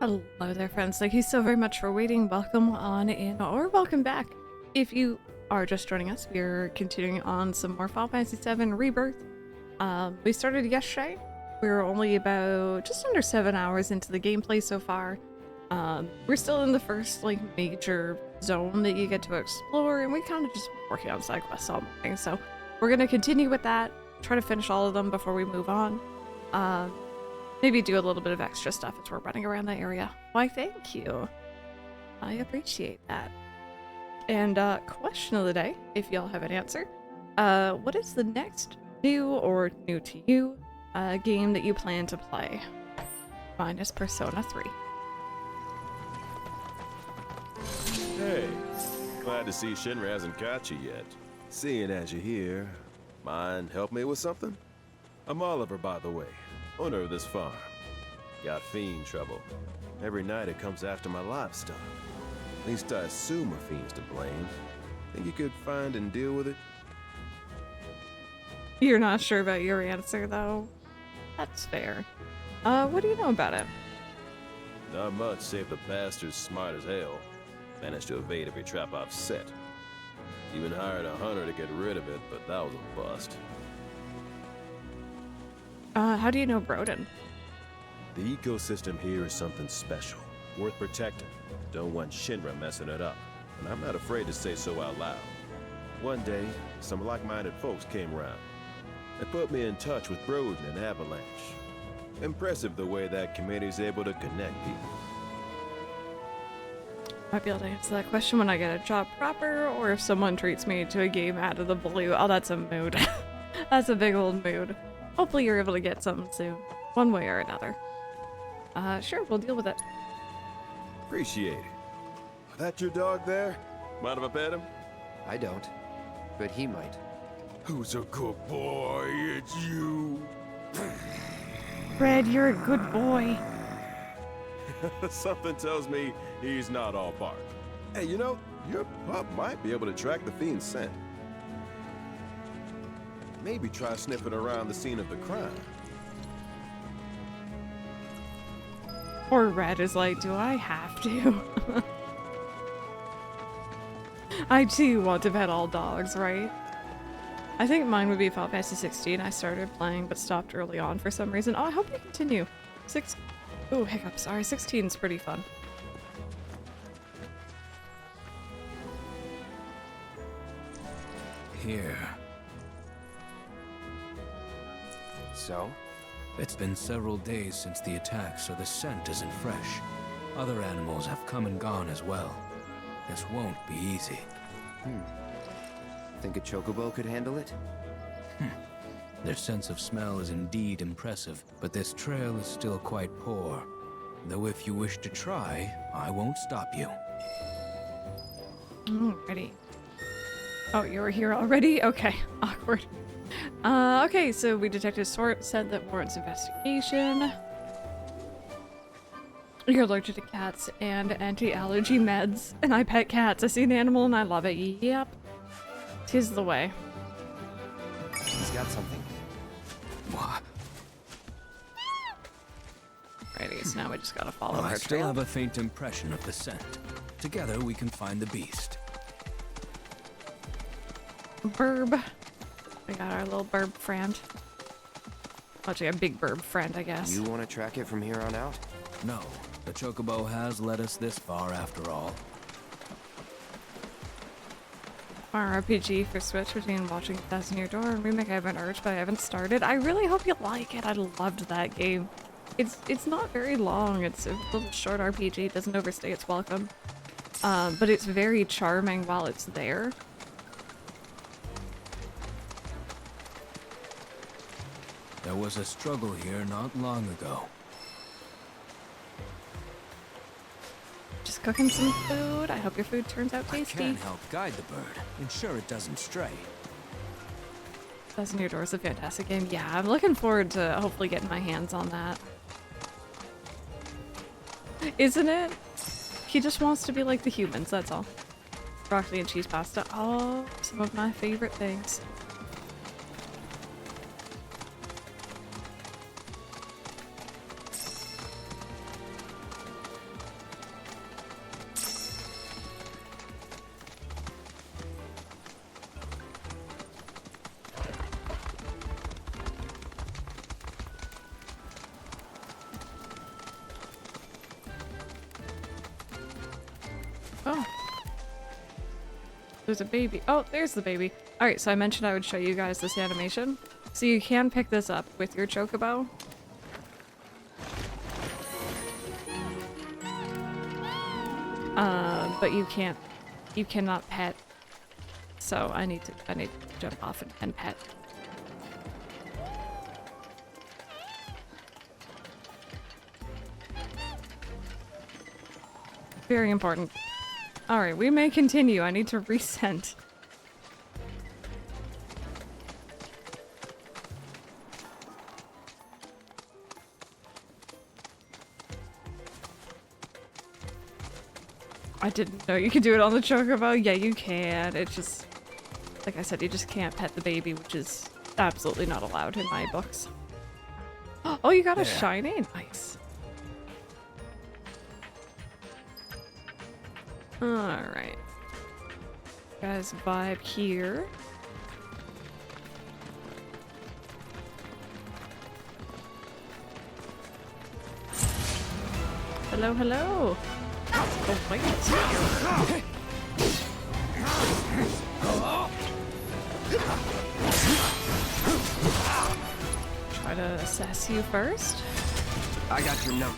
Hello there, friends. Thank you so very much for waiting. Welcome on in, or welcome back. If you are just joining us, we're continuing on some more Final Fantasy VII Rebirth. We started yesterday. We're only about just under 7 hours into the gameplay so far. We're still in the first major zone that you get to explore, and we kind of just working on side quests all morning. So we're gonna continue with that. Try to finish all of them before we move on. Maybe do a little bit of extra stuff as we're running around the area. Why, thank you. I appreciate that. And question of the day, if y'all have an answer. What is the next new or new to you game that you plan to play? Mine is Persona 3. Hey, glad to see Shinra hasn't got you yet. Seeing as you're here, mind help me with something? I'm Oliver, by the way. Owner of this farm. Got fiend trouble. Every night it comes after my livestock. At least I assume a fiend's to blame. Think you could find and deal with it? You're not sure about your answer, though. That's fair. What do you know about it? Not much, save the bastard's smart as hell. Managed to evade every trap I've set. Even hired a hunter to get rid of it, but that was a bust. How do you know Broden? The ecosystem here is something special, worth protecting. Don't want Shinra messing it up, and I'm not afraid to say so out loud. One day, some like-minded folks came around. They put me in touch with Broden and Avalanche. Impressive the way that committee's able to connect people. Might be able to answer that question when I get a job proper, or if someone treats me to a game out of the blue. Oh, that's a mood. That's a big old mood. Hopefully you're able to get something soon, one way or another. Sure, we'll deal with it. Appreciate it. That your dog there? Mind if I pet him? I don't, but he might. Who's a good boy? It's you. Fred, you're a good boy. Something tells me he's not all bark. Hey, you know, your pup might be able to track the fiend's scent. Maybe try sniffing around the scene of the crime. Poor Red is like, do I have to? I too want to pet all dogs, right? I think mine would be Final Fantasy 16. I started playing but stopped early on for some reason. Oh, I hope you continue. Oh, hiccups. Sorry, 16's pretty fun. Here. So? It's been several days since the attack, so the scent isn't fresh. Other animals have come and gone as well. This won't be easy. Think a chocobo could handle it? Their sense of smell is indeed impressive, but this trail is still quite poor. Though if you wish to try, I won't stop you. Alrighty. Oh, you were here already? Okay. Awkward. Okay, so we detected a scent that warrants investigation. You're allergic to cats and anti-allergy meds. And I pet cats. I see an animal and I love it. Yep. 'Tis the way. He's got something. What? Alrighty, so now we just gotta follow I our still trail. have a faint impression of the scent. Together we can find the beast. Burb. We got our little burb friend. Actually, a big burb friend, I guess. You want to track it from here on out? No, the chocobo has led us this far after all. Our RPG for Switch between watching Thousand Year Door and Remake I haven't urged, but I haven't started. I really hope you like it. I loved that game. It's not very long. It's a little short RPG. It doesn't overstay its welcome. But it's very charming while it's there. There was a struggle here not long ago. Just cooking some food. I hope your food turns out I tasty. can help guide the bird, ensure it doesn't stray. Thousand Year Door is a fantastic game. Yeah, I'm looking forward to hopefully getting my hands on that. Isn't it? He just wants to be like the humans, that's all. Broccoli and cheese pasta. Oh, some of my favorite things. Oh. There's a baby. Oh, there's the baby. Alright, so I mentioned I would show you guys this animation. So you can pick this up with your chocobo. But you cannot pet. So I need to jump off and pet. Very important. Alright, we may continue. I need to resend. I didn't know you could do it on the chocobo. Yeah, you can. It's just, like I said, you just can't pet the baby, which is absolutely not allowed in my books. Oh, you got a shiny? Nice. Alright. Guys, vibe here. Hello, hello. Oh, wait. Try to assess you first. I got your number.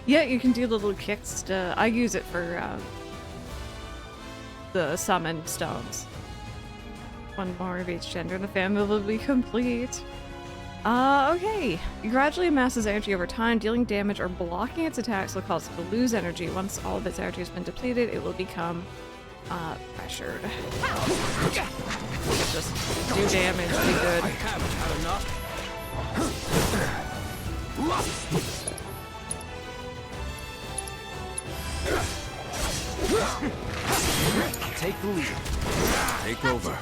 Yeah, you can do the little kicks to... I use it for the summon stones. One more of each gender in the family will be complete. Okay. It gradually amasses energy over time. Dealing damage or blocking its attacks will cause it to lose energy. Once all of its energy has been depleted, it will become pressured. Just do damage, be good. I haven't had enough. Take the lead. Take over.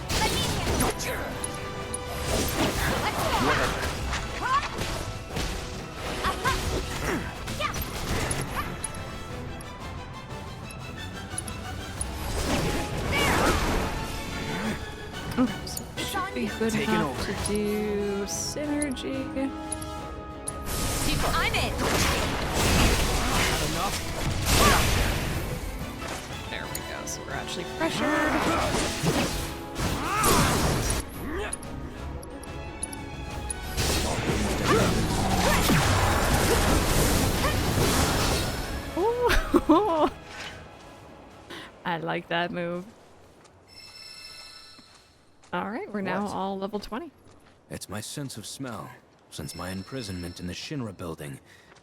Okay, so it should be good enough to do synergy. I'm in. There we go, so we're actually pressured. Ooh. I like that move. Alright, we're now all level 20. It's my sense of smell. Since my imprisonment in the Shinra building,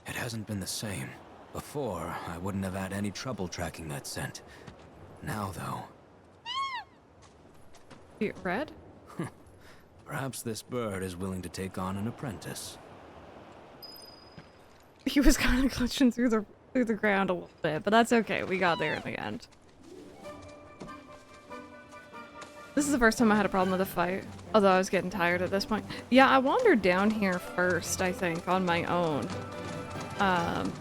it hasn't been the same. Before, I wouldn't have had any trouble tracking that scent. Now, though... You red? Perhaps this bird is willing to take on an apprentice. He was kind of glitching through the ground a little bit, but that's okay. We got there in the end. This is the first time I had a problem with a fight, although I was getting tired at this point. Yeah, I wandered down here first, I think, on my own. And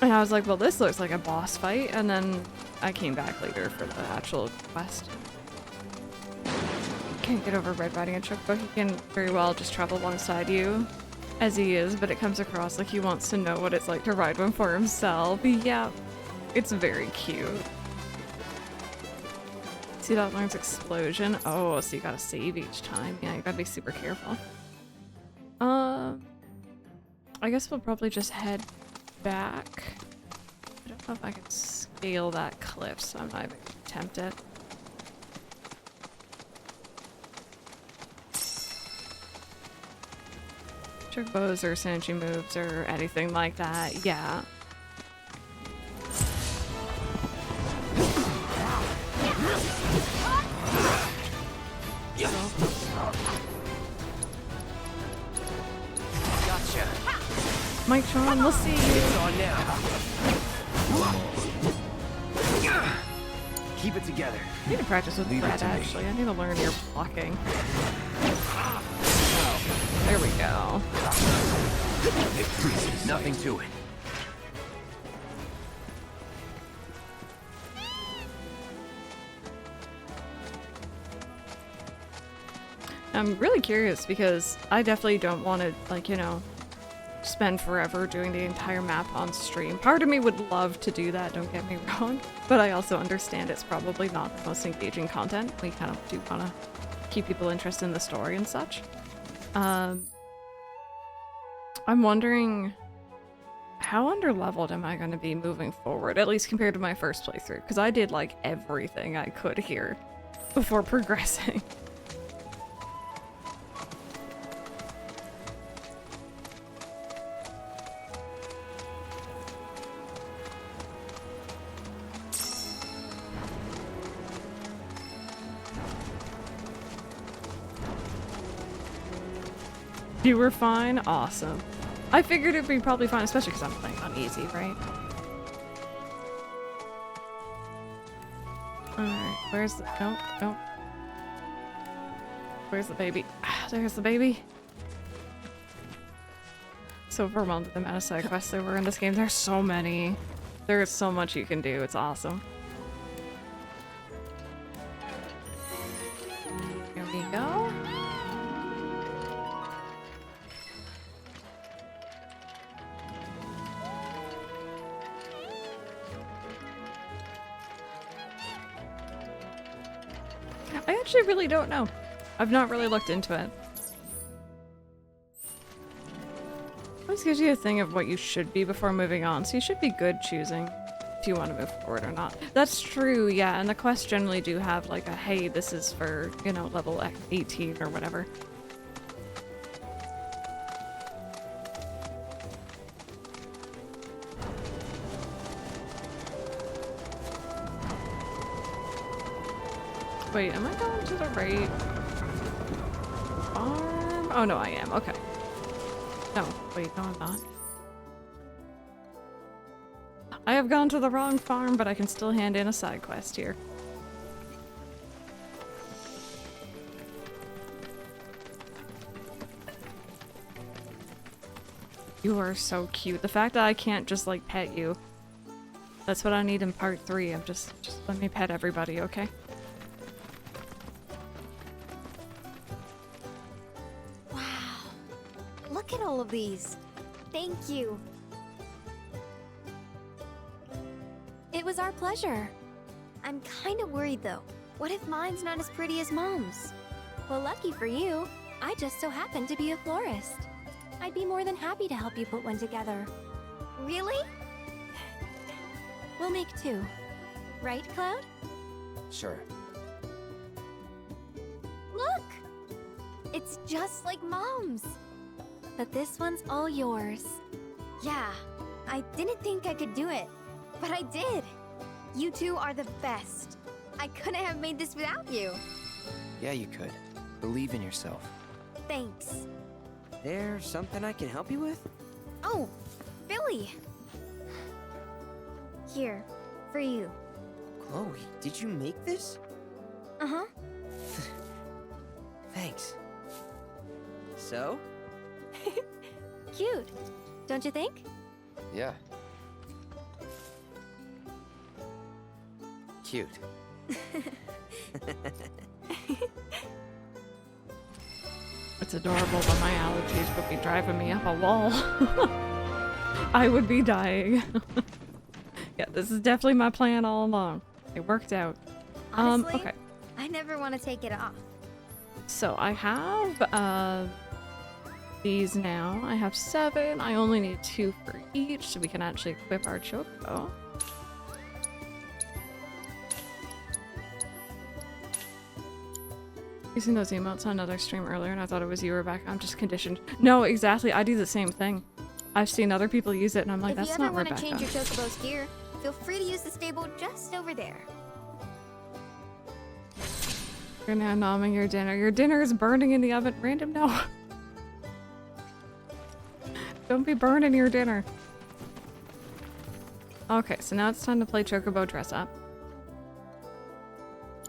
I was like, well, this looks like a boss fight, and then I came back later for the actual quest. Can't get over Red riding a chocobo. He can very well just travel alongside you, as he is, but it comes across like he wants to know what it's like to ride one for himself. Yeah, it's very cute. See, that learns explosion. Oh, so you gotta save each time. Yeah, you gotta be super careful. I guess we'll probably just head back. I don't know if I can scale that cliff, so I'm not even gonna attempt it. Chocobos or synergy moves or anything like that, yeah. Gotcha. Mike Sean, we'll see you. It's on now. Keep it together. I need to practice with Leave it Brad, to me. actually. I need to learn your blocking. There we go. Nothing to it. I'm really curious because I definitely don't want to, like, you know, spend forever doing the entire map on stream. Part of me would love to do that, don't get me wrong, but I also understand it's probably not the most engaging content. We kind of do want to keep people interested in the story and such. I'm wondering how underleveled am I going to be moving forward, at least compared to my first playthrough, because I did like everything I could here before progressing. You were fine? Awesome. I figured it'd be probably fine, especially because I'm playing on easy, right? Alright, where's the... Nope, nope. Where's the baby? Ah, there's the baby. So overwhelmed with the amount of side quests there were in this game. There's so many. There's so much you can do. It's awesome. Here we go. I actually really don't know. I've not really looked into it. Always gives you a thing of what you should be before moving on, so you should be good choosing if you want to move forward or not. That's true, yeah, and the quests generally do have like a, hey, this is for, you know, level 18 or whatever. Wait, am I going to the right farm? Oh no, I am. Okay. No, wait, no, I'm not. I have gone to the wrong farm, but I can still hand in a side quest here. You are so cute. The fact that I can't just like pet you. That's what I need in part 3. I'm just let me pet everybody, okay? Look at all of these. Thank you. It was our pleasure. I'm kind of worried though. What if mine's not as pretty as Mom's? Well, lucky for you, I just so happen to be a florist. I'd be more than happy to help you put one together. Really? We'll make 2. Right, Cloud? Sure. Look! It's just like Mom's. But this one's all yours. Yeah, I didn't think I could do it, but I did. You two are the best. I couldn't have made this without you. Yeah, you could. Believe in yourself. Thanks. There's something I can help you with? Oh, Billy. Here, for you. Chloe, did you make this? Uh-huh. Thanks. So? Cute, don't you think? Yeah. Cute. It's adorable, but my allergies would be driving me up a wall. I would be dying. Yeah, this is definitely my plan all along. It worked out. Honestly, Okay. I never want to take it off. So I have these now. I have 7. I only need 2 for each, so we can actually equip our chocobo. Using those emotes on another stream earlier, and I thought it was you, Rebecca. I'm just conditioned. No, exactly. I do the same thing. I've seen other people use it, and I'm like, that's not Rebecca. If you ever want to change your chocobo's gear, feel free to use the stable just over there. You're now nomming your dinner. Your dinner is burning in the oven. Random, no. Don't be burning your dinner. Okay, so now it's time to play Chocobo Dress Up.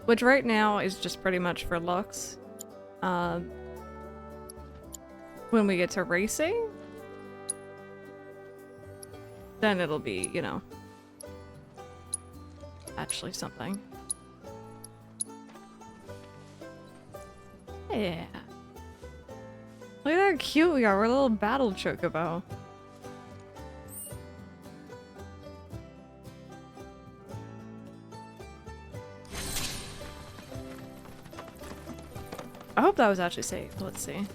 Which right now is just pretty much for looks. When we get to racing, then it'll be, you know, actually something. Yeah. Look at how cute we are. We're a little battle chocobo. I hope that was actually safe. Let's see.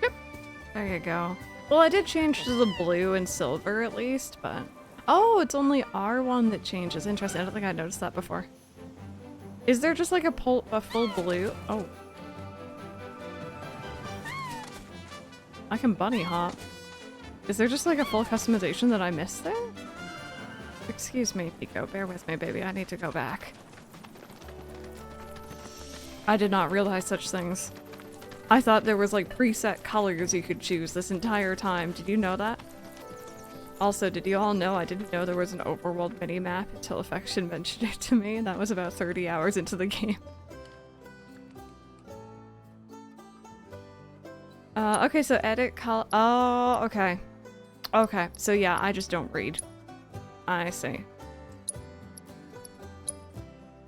Yep. There you go. Well, I did change to the blue and silver at least, but... Oh, it's only R1 that changes. Interesting. I don't think I noticed that before. Is there just like a full blue? Oh. I can bunny hop. Is there just like a full customization that I missed there? Excuse me, Pico. Bear with me, baby. I need to go back. I did not realize such things. I thought there was like preset colors you could choose this entire time. Did you know that? Also, did you all know I didn't know there was an overworld minimap until Affection mentioned it to me, and that was about 30 hours into the game. Okay, so edit color. Oh, okay. Okay, so yeah, I just don't read. I see.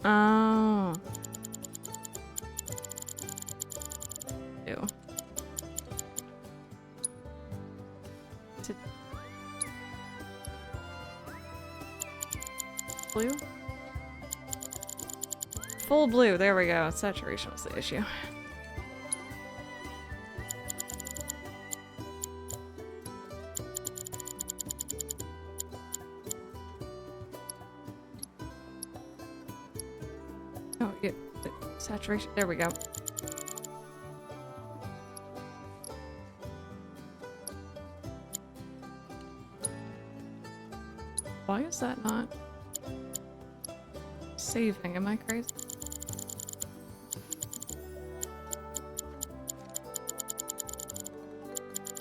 Oh. Ew. Blue? Full blue, there we go. Saturation was the issue. Oh, yeah. Saturation, there we go. Why is that not saving? Am I crazy?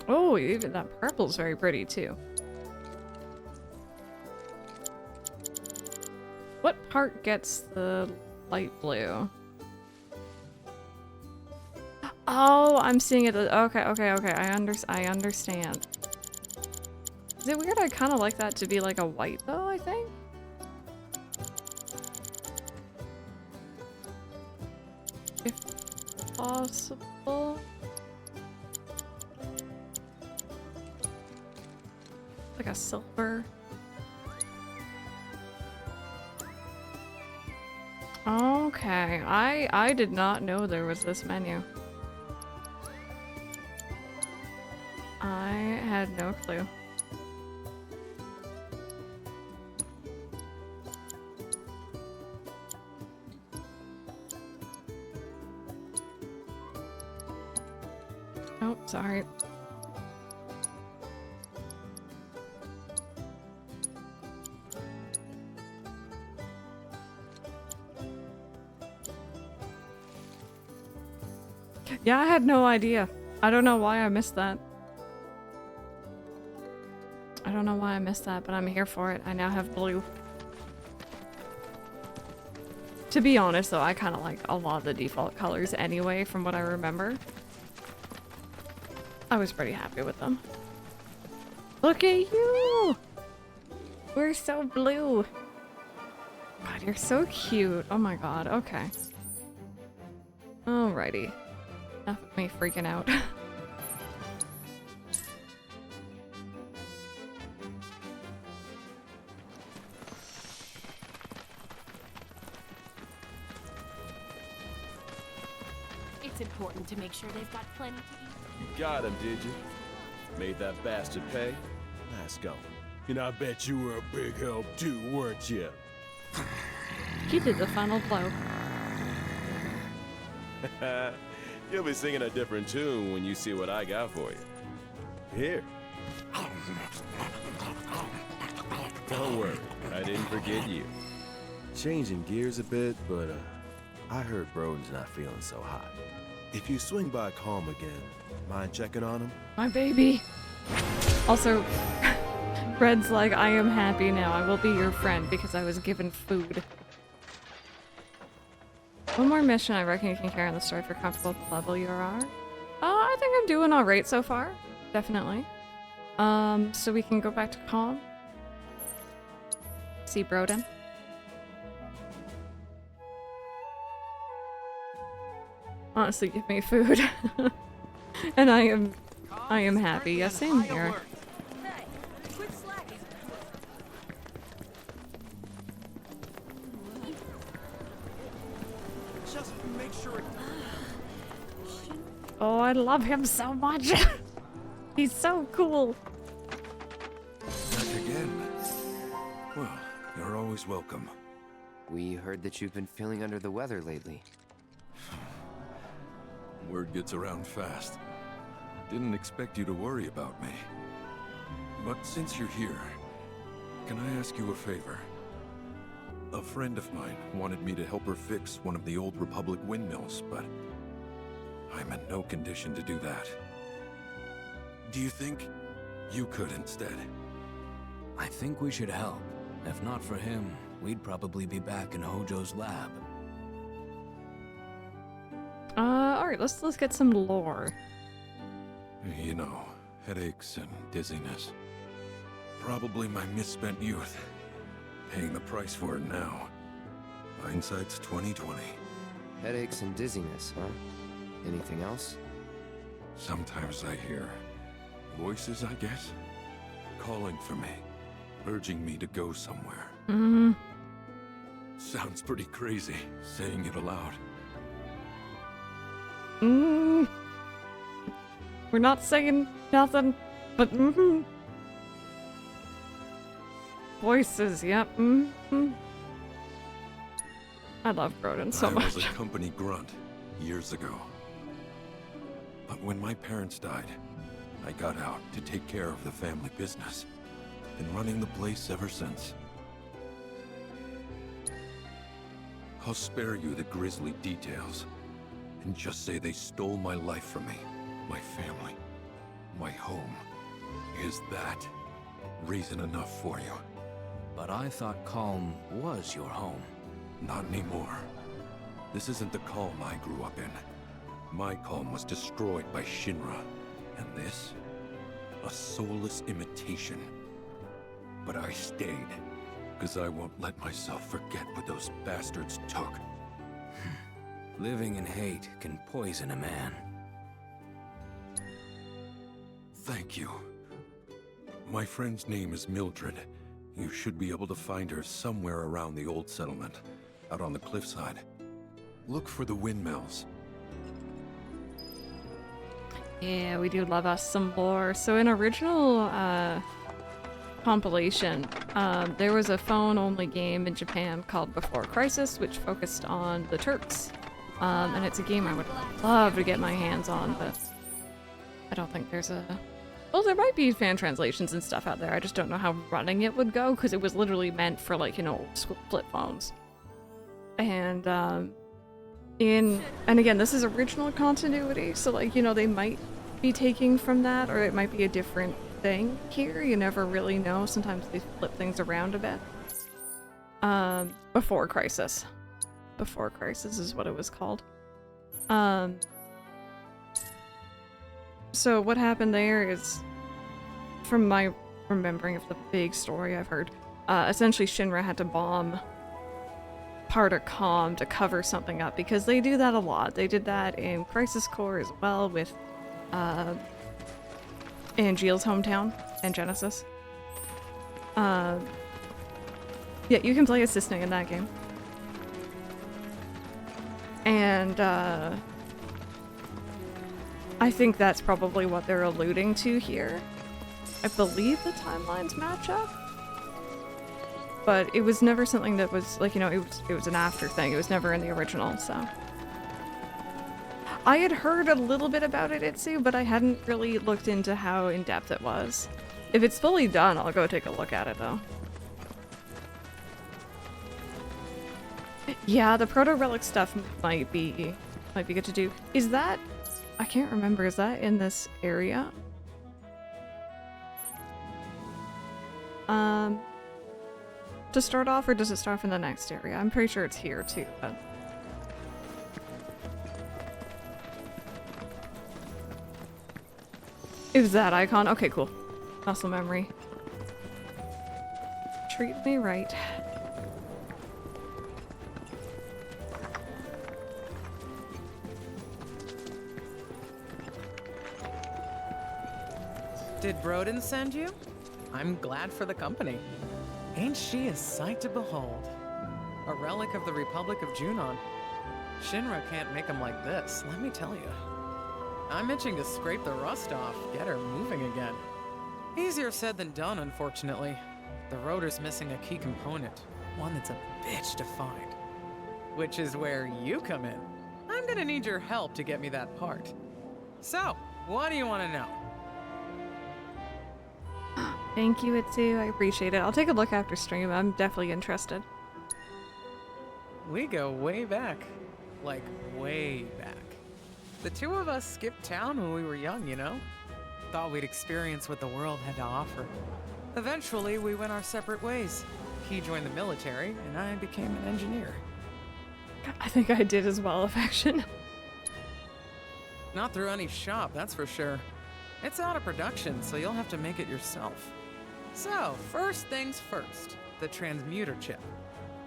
Oh, even that purple's very pretty too. What part gets the light blue? Oh, I'm seeing it. Okay. I understand. Is it weird? I kind of like that to be like a white though, I think. If possible. Like a silver. Okay, I did not know there was this menu. I had no clue. Oh, sorry. Yeah, I had no idea. I don't know why I missed that. I don't know why I missed that, but I'm here for it. I now have blue. To be honest, though, I kind of like a lot of the default colors anyway, from what I remember. I was pretty happy with them. Look at you! We're so blue. God, you're so cute. Oh my god, okay. Alrighty. Enough of me freaking out. It's important to make sure they've got plenty to eat. You got him, did you? Made that bastard pay? Nice going. And I bet you were a big help too, weren't you? He did the final blow. You'll be singing a different tune when you see what I got for you. Here. Don't worry, I didn't forget you. Changing gears a bit, but I heard Broden's not feeling so hot. If you swing by Kalm again, mind checking on him? My baby. Also, Red's like, I am happy now. I will be your friend because I was given food. One more mission I reckon you can carry on the story if you're comfortable with the level you are. I think I'm doing alright so far. Definitely. So we can go back to Kalm. See Broden. Honestly, give me food. And I am happy. Yeah, same here. Hey, quit Just make sure it. Oh, I love him so much. He's so cool. Back again. Well, you're always welcome. We heard that you've been feeling under the weather lately. Word gets around fast. Didn't expect you to worry about me. But since you're here, can I ask you a favor? A friend of mine wanted me to help her fix one of the old Republic windmills, but I'm in no condition to do that. Do you think you could instead? I think we should help. If not for him, we'd probably be back in Hojo's lab. Alright, let's get some lore. You know, headaches and dizziness. Probably my misspent youth. Paying the price for it now. Hindsight's 20/20. Headaches and dizziness, huh? Anything else? Sometimes I hear voices, I guess, calling for me, urging me to go somewhere. Mm-hmm. Sounds pretty crazy, saying it aloud. Mm. We're not saying nothing, but mm-hmm. Voices, yep. Mm-hmm. I love Broden so much. I was a company grunt years ago. But when my parents died, I got out to take care of the family business. Been running the place ever since. I'll spare you the grisly details, and just say they stole my life from me, my family, my home. Is that reason enough for you? But I thought Kalm was your home. Not anymore. This isn't the Kalm I grew up in. My Kalm was destroyed by Shinra, and this? A soulless imitation. But I stayed, because I won't let myself forget what those bastards took. Living in hate can poison a man. Thank you. My friend's name is Mildred. You should be able to find her somewhere around the old settlement, out on the cliffside. Look for the windmills. Yeah, we do love us some lore. So in original compilation, there was a phone-only game in Japan called Before Crisis, which focused on the Turks. And it's a game I would love to get my hands on, but I don't think there's a... Well, there might be fan translations and stuff out there. I just don't know how running it would go, because it was literally meant for, like, you know, old school flip phones. And, and again, this is original continuity, so, like, you know, they might be taking from that, or it might be a different thing here. You never really know. Sometimes they flip things around a bit. Before Crisis. Before Crisis is what it was called. So what happened there is, from my remembering of the big story I've heard, essentially Shinra had to bomb part of Kalm to cover something up, because they do that a lot. They did that in Crisis Core as well with Angeal's hometown and Genesis. Yeah, you can play assisting in that game. And I think that's probably what they're alluding to here. I believe the timelines match up. But it was never something that was, like, you know, it was an after thing. It was never in the original, so. I had heard a little bit about it, Itsu, but I hadn't really looked into how in-depth it was. If it's fully done, I'll go take a look at it, though. Yeah, the proto-relic stuff might be good to do. Is that... I can't remember, is that in this area? To start off, or does it start from the next area? I'm pretty sure it's here too, but... It was that icon? Okay, cool. Muscle memory. Treat me right. Did Broden send you? I'm glad for the company. Ain't she a sight to behold? A relic of the Republic of Junon. Shinra can't make them like this, let me tell you. I'm itching to scrape the rust off, get her moving again. Easier said than done, unfortunately. The rotor's missing a key component, one that's a bitch to find. Which is where you come in. I'm gonna need your help to get me that part. So, what do you want to know? Thank you, Itsu. I appreciate it. I'll take a look after stream. I'm definitely interested. We go way back. Like, way back. The two of us skipped town when we were young, you know? Thought we'd experience what the world had to offer. Eventually, we went our separate ways. He joined the military, and I became an engineer. I think I did as well, Affection. Not through any shop, that's for sure. It's out of production, so you'll have to make it yourself. So, first things first, the transmuter chip.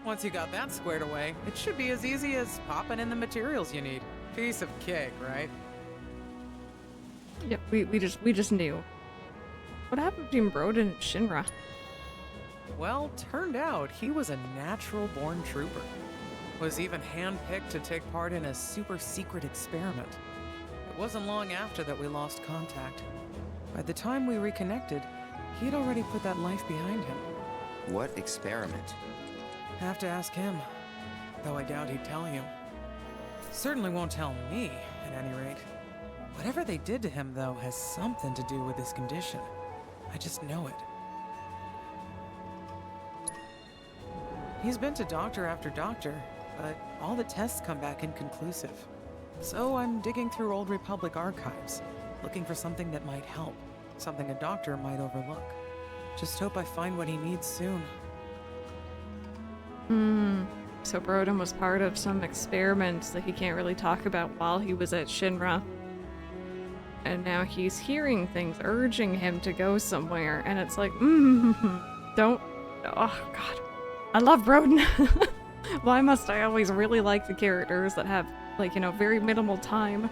Once you got that squared away, it should be as easy as popping in the materials you need. Piece of cake, right? Yep, we just knew. What happened between Broden and Shinra? Well, turned out he was a natural-born trooper. Was even handpicked to take part in a super-secret experiment. It wasn't long after that we lost contact. By the time we reconnected, he'd already put that life behind him. What experiment? Have to ask him, though I doubt he'd tell you. Certainly won't tell me, at any rate. Whatever they did to him, though, has something to do with his condition. I just know it. He's been to doctor after doctor, but all the tests come back inconclusive. So I'm digging through old Republic archives, looking for something that might help, something a doctor might overlook. Just hope I find what he needs soon. So Broden was part of some experiment that he can't really talk about while he was at Shinra. And now he's hearing things urging him to go somewhere, and it's like, don't. Oh, God. I love Broden. Why must I always really like the characters that have, like, you know, very minimal time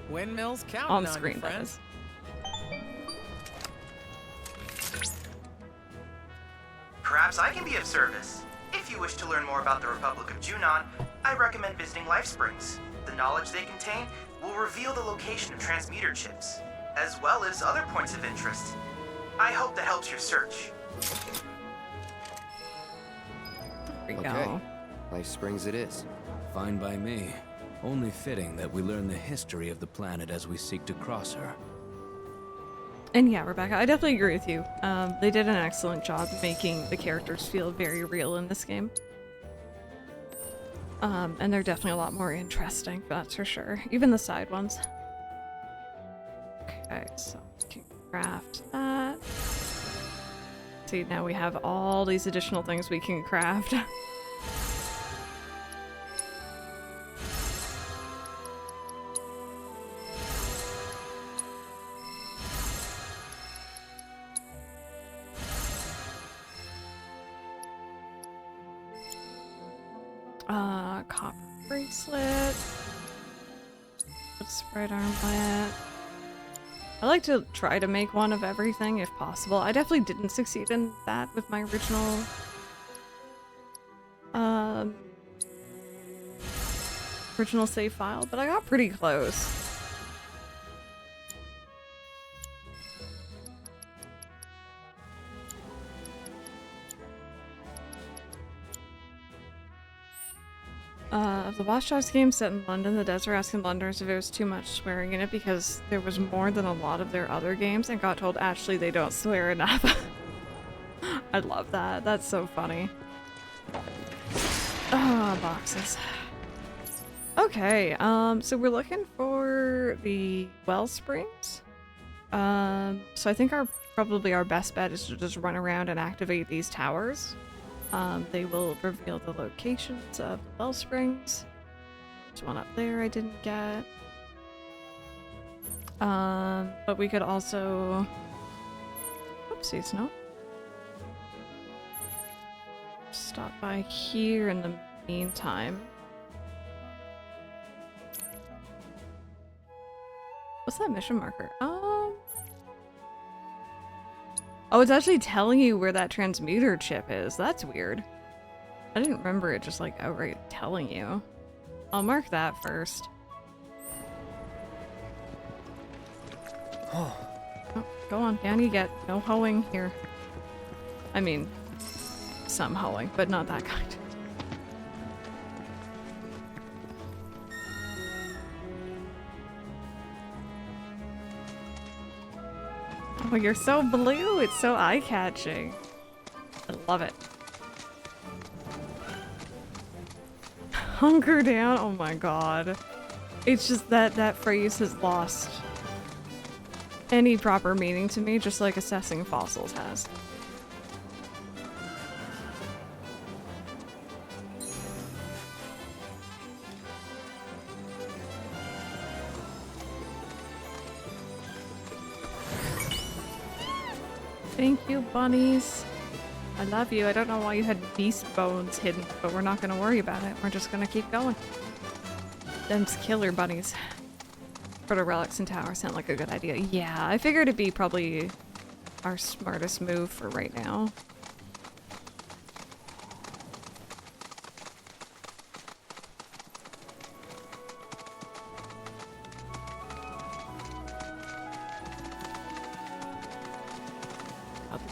Windmills counting on on screen, you, that friend. is. Perhaps I can be of service. If you wish to learn more about the Republic of Junon, I recommend visiting Life Springs. The knowledge they contain will reveal the location of transmuter chips, as well as other points of interest. I hope that helps your search. There we Okay. go. Life Springs it is. Fine by me. Only fitting that we learn the history of the planet as we seek to cross her. And yeah, Rebecca, I definitely agree with you. They did an excellent job making the characters feel very real in this game. And they're definitely a lot more interesting, that's for sure. Even the side ones. Okay, so we can craft that. See, now we have all these additional things we can craft. Copper bracelet. Sprite armlet. I like to try to make one of everything if possible. I definitely didn't succeed in that with my original original save file, but I got pretty close. The Watch Dogs game set in London, the devs were asking Londoners if it was too much swearing in it because there was more than a lot of their other games and got told actually they don't swear enough. I love that. That's so funny. Ah, boxes. Okay, so we're looking for the well springs. So I think probably our best bet is to just run around and activate these towers. They will reveal the locations of the well springs. There's one up there I didn't get. But we could also... Oopsies, no. Stop by here in the meantime. What's that mission marker? Oh, it's actually telling you where that transmuter chip is. That's weird. I didn't remember it just like outright telling you. I'll mark that first. Oh, go on, down you get. No hoeing here. I mean, some hoeing, but not that kind. Oh, you're so blue. It's so eye-catching. I love it. Hunker down. Oh my god. It's just that phrase has lost any proper meaning to me, just like assessing fossils has. Thank you, bunnies. I love you. I don't know why you had beast bones hidden, but we're not gonna worry about it. We're just gonna keep going. Them's killer bunnies. For the relics and towers sound like a good idea. Yeah, I figured it'd be probably our smartest move for right now.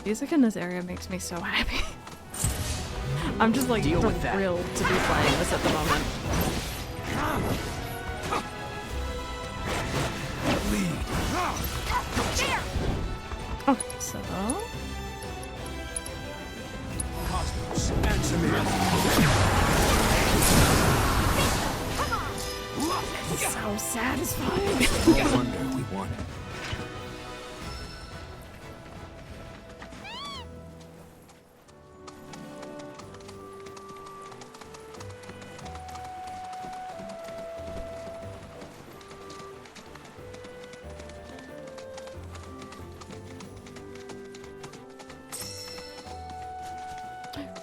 Music in this area makes me so happy. I'm just like thrilled to be playing this at the moment. Okay, so so satisfying. No wonder we won.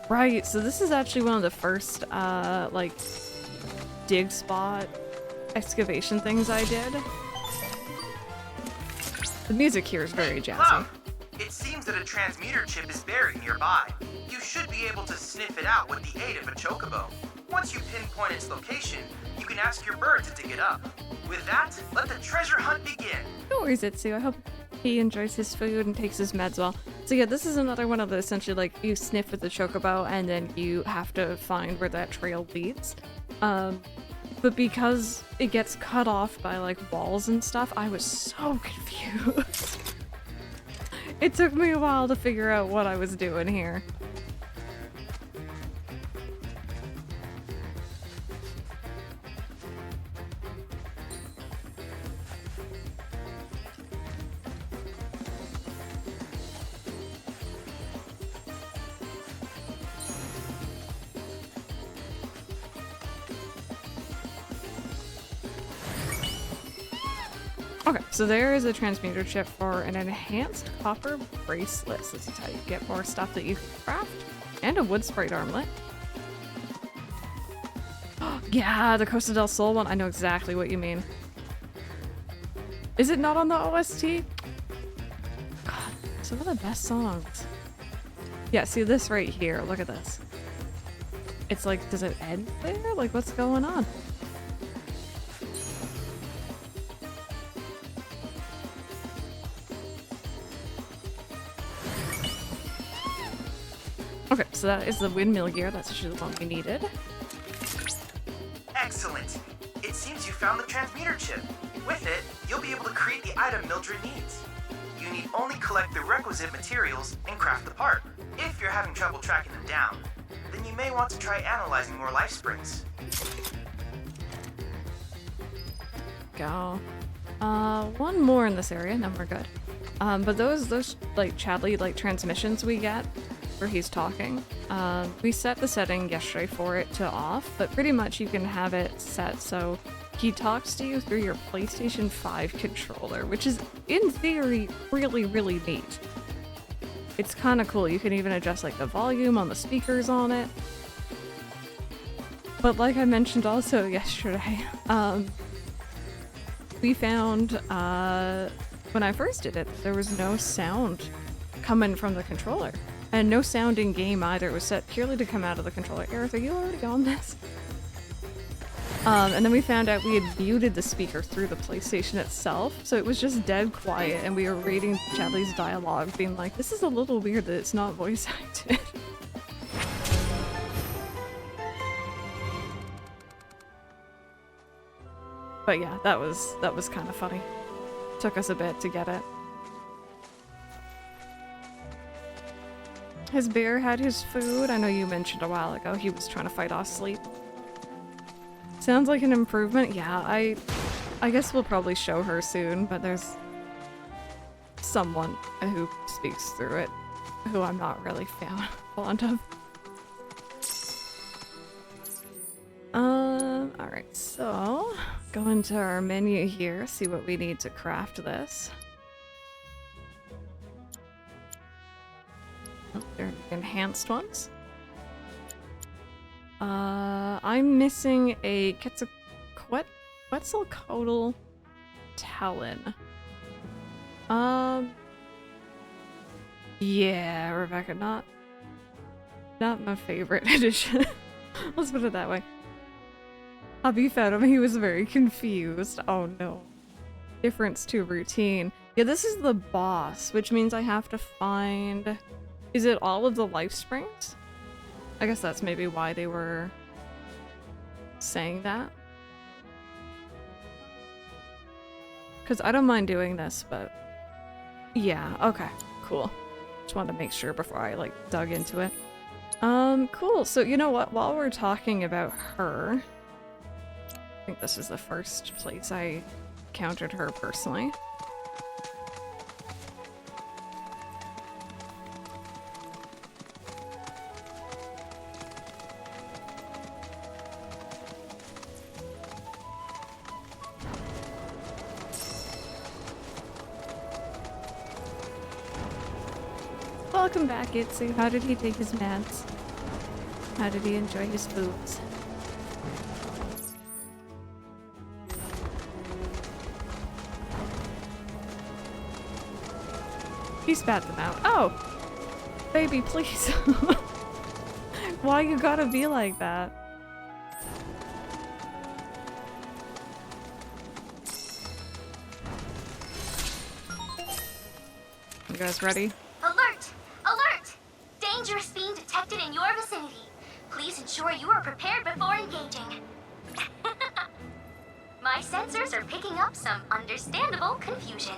Right, so this is actually one of the first, like, dig spot excavation things I did. The music here is very jazzy. Cloud, it seems that a transmuter chip is buried nearby. You should be able to sniff it out with the aid of a chocobo. Once you pinpoint its location, you can ask your bird to dig it up. With that, let the treasure hunt begin. No worries, Itsu. I hope he enjoys his food and takes his meds well. So yeah, this is another one of the essentially like you sniff with the chocobo and then you have to find where that trail leads. But because it gets cut off by like walls and stuff, I was so confused. It took me a while to figure out what I was doing here. Okay, so there is a transmuter chip for an enhanced copper bracelet. So this is how you get more stuff that you can craft. And a wood sprite armlet. Yeah, the Costa del Sol one. I know exactly what you mean. Is it not on the OST? God, some of the best songs. Yeah, see this right here. Look at this. It's like, does it end there? Like, what's going on? Okay, so that is the windmill gear. That's actually the one we needed. Excellent. It seems you found the transmuter chip. With it, you'll be able to create the item Mildred needs. You need only collect the requisite materials and craft the part. If you're having trouble tracking them down, then you may want to try analyzing more life springs. Go. One more in this area, then we're good. But those like Chadley like transmissions we get where he's talking, we set the setting yesterday for it to off, but pretty much you can have it set so he talks to you through your PlayStation 5 controller, which is in theory really, really neat. It's kind of cool. You can even adjust like the volume on the speakers on it. But like I mentioned also yesterday, we found when I first did it, there was no sound coming from the controller. And no sound in game either. It was set purely to come out of the controller. Aerith, are you already on this? And then we found out we had muted the speaker through the PlayStation itself, so it was just dead quiet, and we were reading Chadley's dialogue, being like, this is a little weird that it's not voice acted. But yeah, that was kind of funny. Took us a bit to get it. His bear had his food. I know you mentioned a while ago he was trying to fight off sleep. Sounds like an improvement. Yeah, I guess we'll probably show her soon, but there's someone who speaks through it who I'm not really fond of. Alright, so go into our menu here, see what we need to craft this. Oh, they're the enhanced ones. I'm missing a Quetzalcoatl Talon. Yeah, Rebecca, not my favorite edition. Let's put it that way. Hubby found him, he was very confused. Oh no. Difference to routine. Yeah, this is the boss, which means I have to find... Is it all of the life springs? I guess that's maybe why they were saying that. Because I don't mind doing this, but... Yeah, okay, cool. Just wanted to make sure before I, like, dug into it. Cool. So, you know what? While we're talking about her... I think this is the first place I encountered her personally. Welcome back, Itsu. How did he take his meds? How did he enjoy his foods? He spat them out. Oh! Baby, please. Why you gotta be like that? You guys ready? Alert! Alert! Dangerous fiend detected in your vicinity. Please ensure you are prepared before engaging. My sensors are picking up some understandable confusion.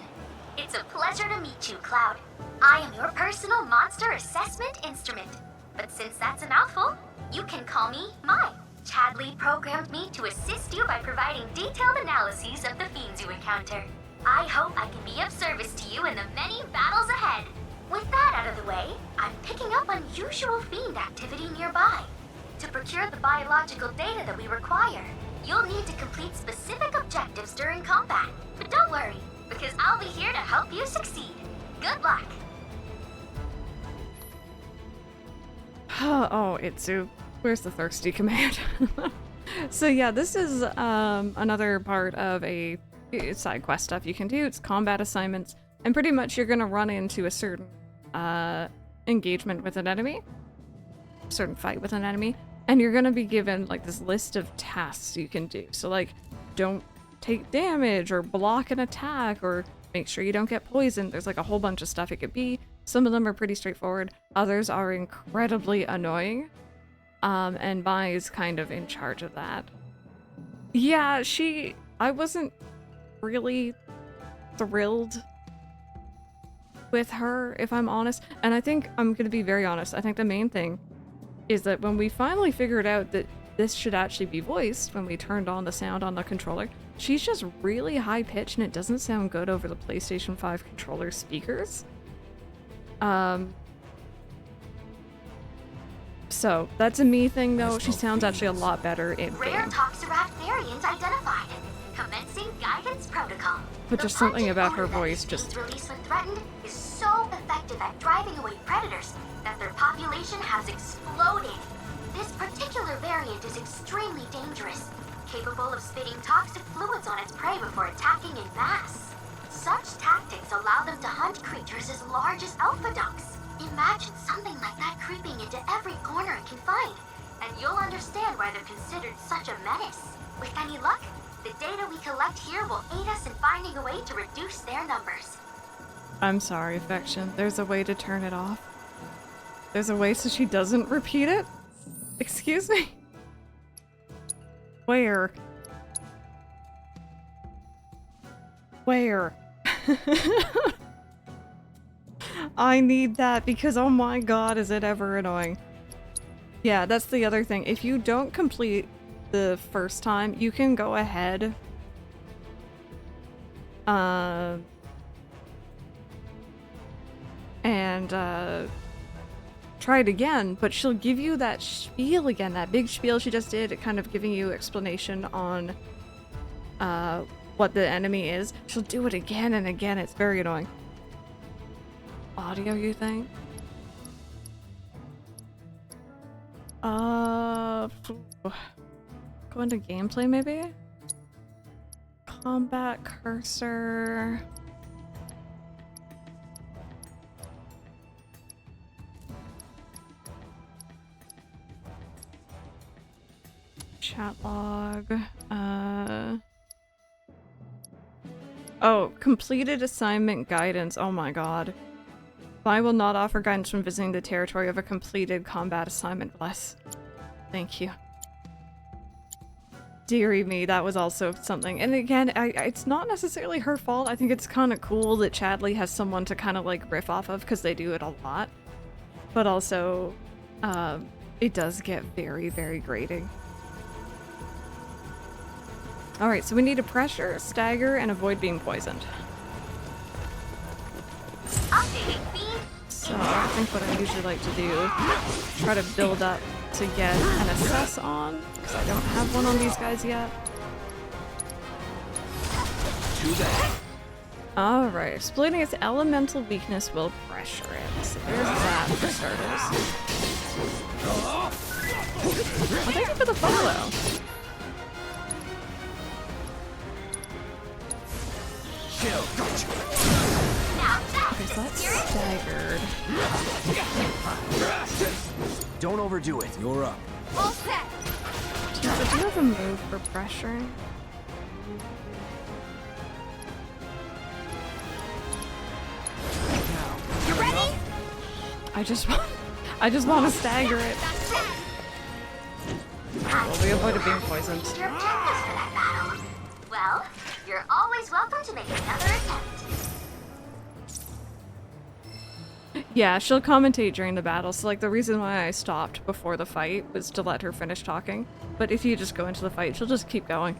It's a pleasure to meet you, Cloud. I am your personal monster assessment instrument. But since that's a mouthful, you can call me Mai. Chadley programmed me to assist you by providing detailed analyses of the fiends you encounter. I hope I can be of service to you in the many battles ahead. With that out of the way, I'm picking up unusual fiend activity nearby. To procure the biological data that we require, you'll need to complete specific objectives during combat. But don't worry, because I'll be here to help you succeed. Good luck! Oh, Itsu. Where's the thirsty command? So yeah, this is another part of a side quest stuff you can do. It's combat assignments, and pretty much you're gonna run into a certain engagement with an enemy, a certain fight with an enemy, and you're gonna be given like this list of tasks you can do. So like, don't take damage, or block an attack, or make sure you don't get poisoned. There's like a whole bunch of stuff it could be. Some of them are pretty straightforward. Others are incredibly annoying. And Mai is kind of in charge of that. Yeah, I wasn't really thrilled with her, if I'm honest. And I think I'm gonna be very honest. I think the main thing is that when we finally figured out that this should actually be voiced, when we turned on the sound on the controller, she's just really high pitched and it doesn't sound good over the PlayStation 5 controller speakers. So that's a me thing though. She sounds actually a lot better in Rare game. Toxiract variant identified. Commencing guidance protocol. But just something about her voice just... release when threatened is so effective at driving away predators that their population has exploded. This particular variant is extremely dangerous, capable of spitting toxic fluids on its prey before attacking in mass. Such tactics allow them to hunt creatures as large as alpha ducks. Imagine something like that creeping into every corner it can find, and you'll understand why they're considered such a menace. With any luck, the data we collect here will aid us in finding a way to reduce their numbers. I'm sorry, Affection. There's a way to turn it off. There's a way so she doesn't repeat it? Excuse me? Where? Where? I need that because oh my god, is it ever annoying. Yeah, that's the other thing. If you don't complete the first time, you can go ahead and try it again, but she'll give you that spiel again, that big spiel she just did, kind of giving you explanation on what the enemy is. She'll do it again and again. It's very annoying. Audio, you think? Go into gameplay maybe? Combat cursor. Chat log. Oh, completed assignment guidance. Oh my god. I will not offer guidance from visiting the territory of a completed combat assignment. Bless. Thank you. Dearie me, that was also something. And again, it's not necessarily her fault. I think it's kind of cool that Chadley has someone to kind of like riff off of because they do it a lot. But also, it does get very, very grating. Alright, so we need to pressure, stagger, and avoid being poisoned. So I think what I usually like to do, try to build up to get an assess on, because I don't have one on these guys yet. Alright, exploiting its elemental weakness will pressure it. So there's that for starters. Well, thank you for the follow. Okay, so that's staggered. Don't overdo it. You're up. All set. So do you have a move for pressuring? You ready? I just want to stagger it. Well, we avoided being poisoned. Your objectives for that battle. Well, you're always welcome to make another attempt. Yeah, she'll commentate during the battle, so like the reason why I stopped before the fight was to let her finish talking. But if you just go into the fight, she'll just keep going.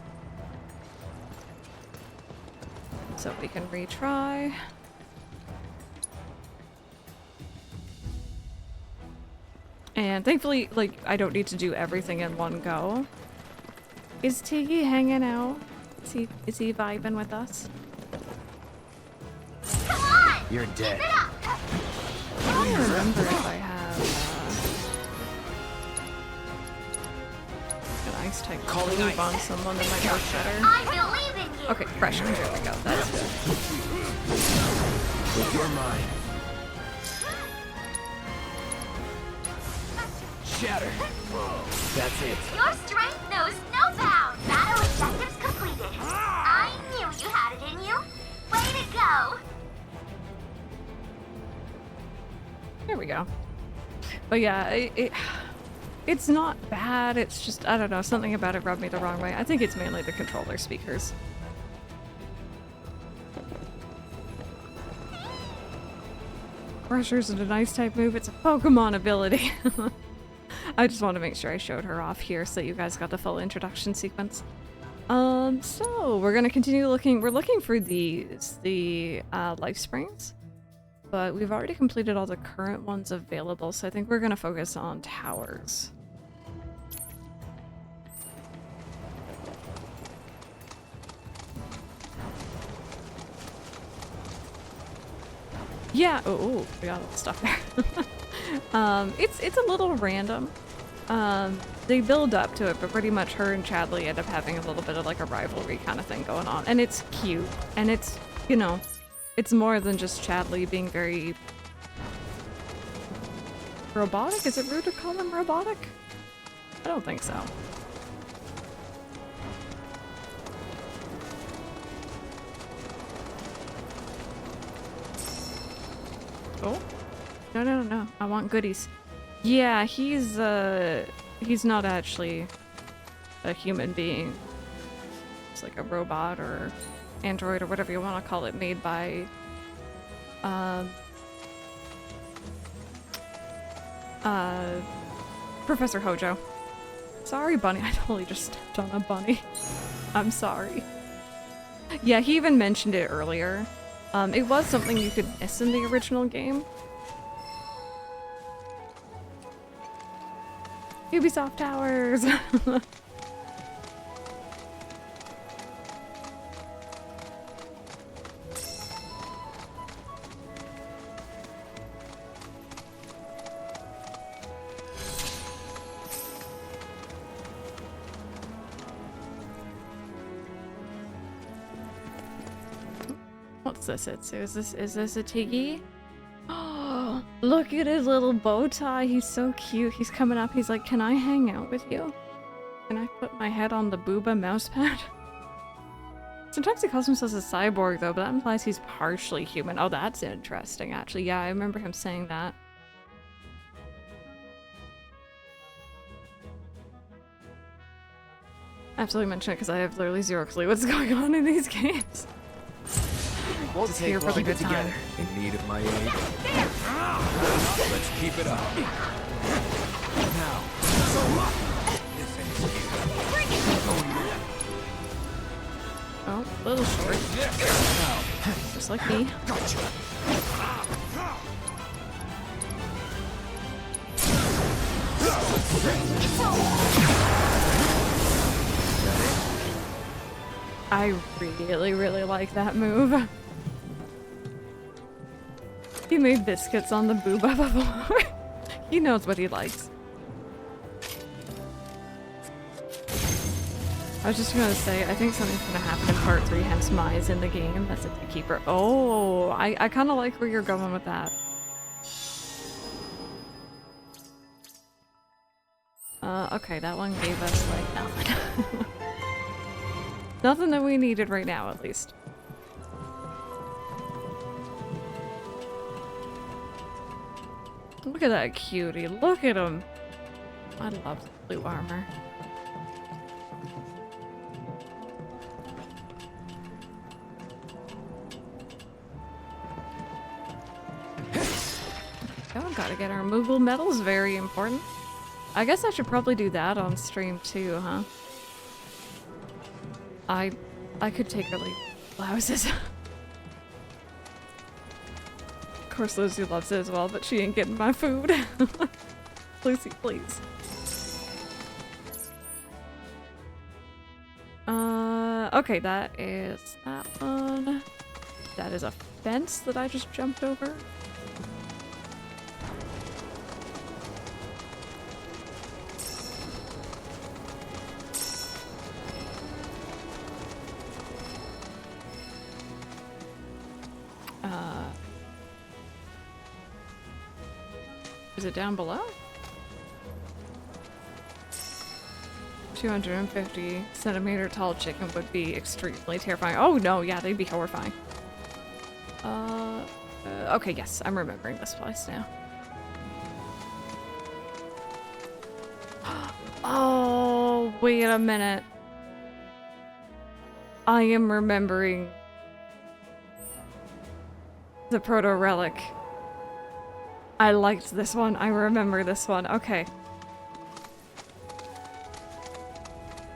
So we can retry. And thankfully, like, I don't need to do everything in one go. Is Tiggy hanging out? Is he vibing with us? Come on! You're dead. Keep it up! I don't remember if I have an ice type move on someone that might work better. I believe in you! Okay, pressure. There we go. That's good. You're mine. Shatter. That's it. Your strength knows no bounds! Battle objectives completed. I knew you had it in you. Way to go! There we go. But yeah, it's not bad. It's just, I don't know, something about it rubbed me the wrong way. I think it's mainly the controller speakers. Pressure's a nice type move. It's a Pokemon ability. I just want to make sure I showed her off here so you guys got the full introduction sequence. So we're gonna continue looking. We're looking for the life springs, but we've already completed all the current ones available, so I think we're gonna focus on towers. Yeah. Oh, we got all the stuff there. It's a little random. They build up to it, but pretty much her and Chadley end up having a little bit of like a rivalry kind of thing going on. And it's cute. And it's, you know, it's more than just Chadley being very robotic? Is it rude to call him robotic? I don't think so. Oh. No. I want goodies. Yeah, he's not actually a human being. It's like a robot or android or whatever you want to call it, made by Professor Hojo. Sorry, bunny. I totally just stepped on a bunny. I'm sorry. Yeah, he even mentioned it earlier. It was something you could miss in the original game. Ubisoft Towers! What's this? Is this a Tiggy? Oh, look at his little bow tie. He's so cute. He's coming up. He's like, "Can I hang out with you? Can I put my head on the booba mousepad?" Sometimes he calls himself a cyborg though, but that implies he's partially human. Oh, that's interesting actually. Yeah, I remember him saying that. Absolutely mention it because I have literally zero clue what's going on in these games. Won't Just take here for long the to good get time. together. In need of my aid. Let's keep it up. Now. Oh, a little short. Just like me. I really like that move. He made biscuits on the booba before. He knows what he likes. I was just gonna say, I think something's gonna happen in part 3, hence Mai's in the game. That's a keeper. Oh, I kinda like where you're going with that. Okay, that one gave us, like, nothing. Nothing that we needed right now, at least. Look at that cutie. Look at him. I love the blue armor. Oh, gotta get our removal medals. Very important. I guess I should probably do that on stream too, huh? I could take early blouses. Of course Lucy loves it as well, but she ain't getting my food. Lucy, please. Okay, that is that one. That is a fence that I just jumped over. Is it down below? 250 centimeter tall chicken would be extremely terrifying. Oh no, yeah, they'd be horrifying. Okay, yes, I'm remembering this place now. Oh, wait a minute. I am remembering the proto-relic. I liked this one. I remember this one. Okay.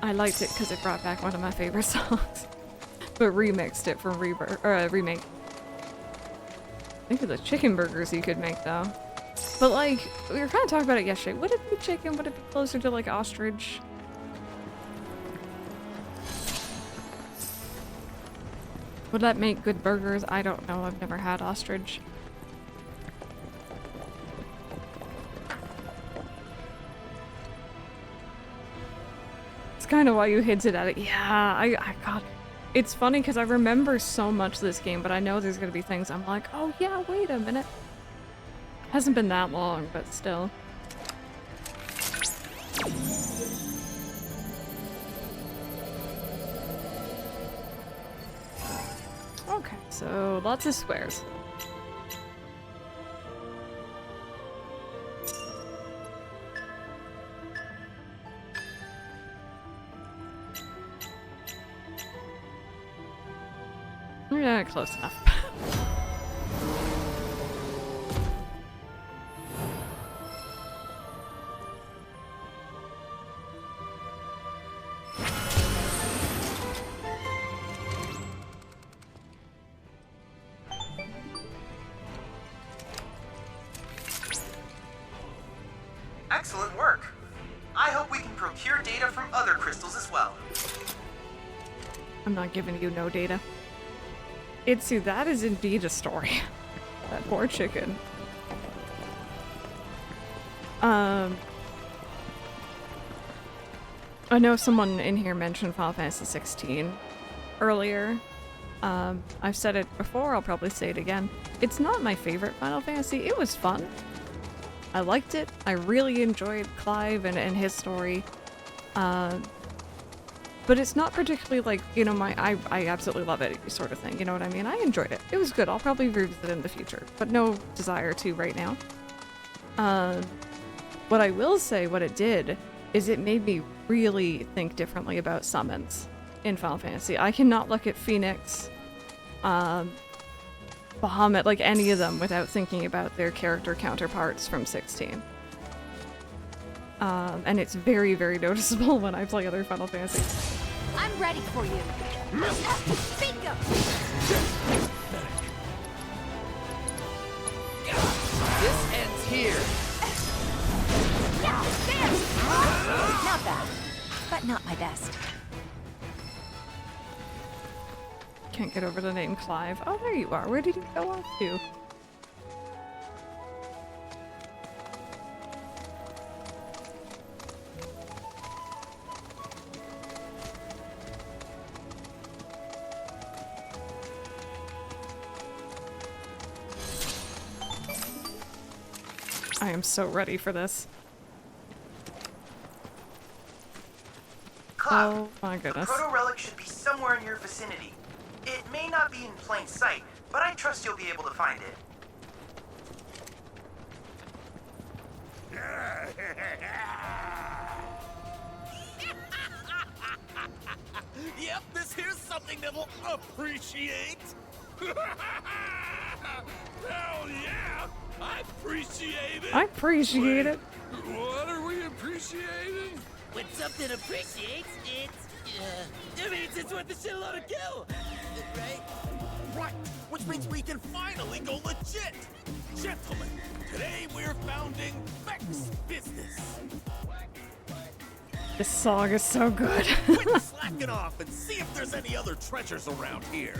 I liked it because it brought back one of my favorite songs. But remixed it from Remake. Think of the chicken burgers you could make though. But like, we were kind of talking about it yesterday. Would it be chicken? Would it be closer to like ostrich? Would that make good burgers? I don't know. I've never had ostrich. Kind of why you hinted at it. Yeah, I got. It's funny because I remember so much of this game, but I know there's gonna be things I'm like, oh yeah, wait a minute. Hasn't been that long, but still. Okay, so lots of squares. Yeah, close enough. Excellent work. I hope we can procure data from other crystals as well. I'm not giving you no data. Itsu, that is indeed a story. That poor chicken. I know someone in here mentioned Final Fantasy 16 earlier. I've said it before, I'll probably say it again. It's not my favorite Final Fantasy. It was fun. I liked it. I really enjoyed Clive and his story. But it's not particularly like, you know, I absolutely love it sort of thing, you know what I mean? I enjoyed it. It was good. I'll probably revisit it in the future, but no desire to right now. What I will say, what it did, is it made me really think differently about summons in Final Fantasy. I cannot look at Phoenix, Bahamut, like any of them, without thinking about their character counterparts from 16. And it's very, very noticeable when I play other Final Fantasies. I'm ready for you. Bingo! This ends here. Now, there! Not bad, but not my best. Can't get over the name Clive. Oh, there you are. Where did you go off to? I am so ready for this. Cloud, Oh my goodness. the proto-relic should be somewhere in your vicinity. It may not be in plain sight, but I trust you'll be able to find it. Yep, this here's something that'll appreciate. Hell yeah! I appreciate it! I appreciate it. What are we appreciating? When something appreciates, it means it's worth a shitload of kill! Right? Right! Which means we can finally go legit! Gentlemen, today we're founding Vex Business! This song is so good. Quit slacking off and see if there's any other treasures around here!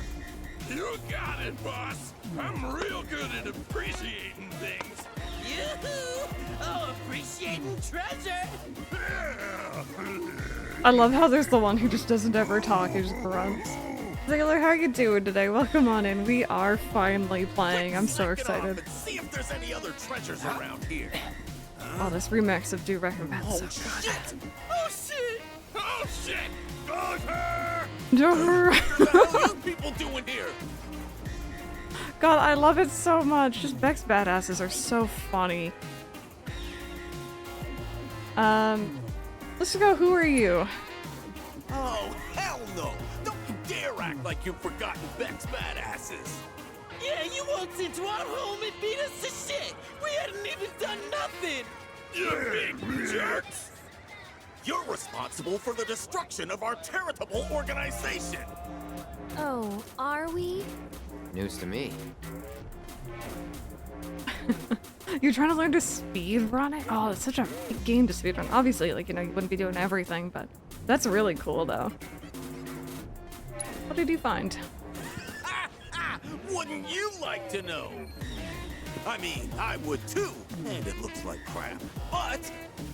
You got it, boss. I'm real good at appreciating things. Yoo-hoo! Oh, appreciating treasure! I love how there's the one who just doesn't ever talk, he just grunts. Sailor, how you doing today? Welcome on in. We are finally playing. I'm so excited. And see if there's any other treasures around here. Oh, this remix of Do Recompense. Oh, So good. shit! Oh, shit! Oh, shit! Jar. What the hell are you people doing here? God, I love it so much. Just Vex badasses are so funny. Let's go. Who are you? Oh, hell no! Don't you dare act like you've forgotten Vex badasses! Yeah, you waltzed into our home and beat us to shit! We hadn't even done nothing! You big jerks! You're responsible for the destruction of our charitable organization! Oh, are we? News to me. You're trying to learn to speed run it? Oh, it's such a big game to speed run. Obviously, like, you know, you wouldn't be doing everything, but that's really cool, though. What did you find? Wouldn't you like to know? I mean, I would too, and it looks like crap, but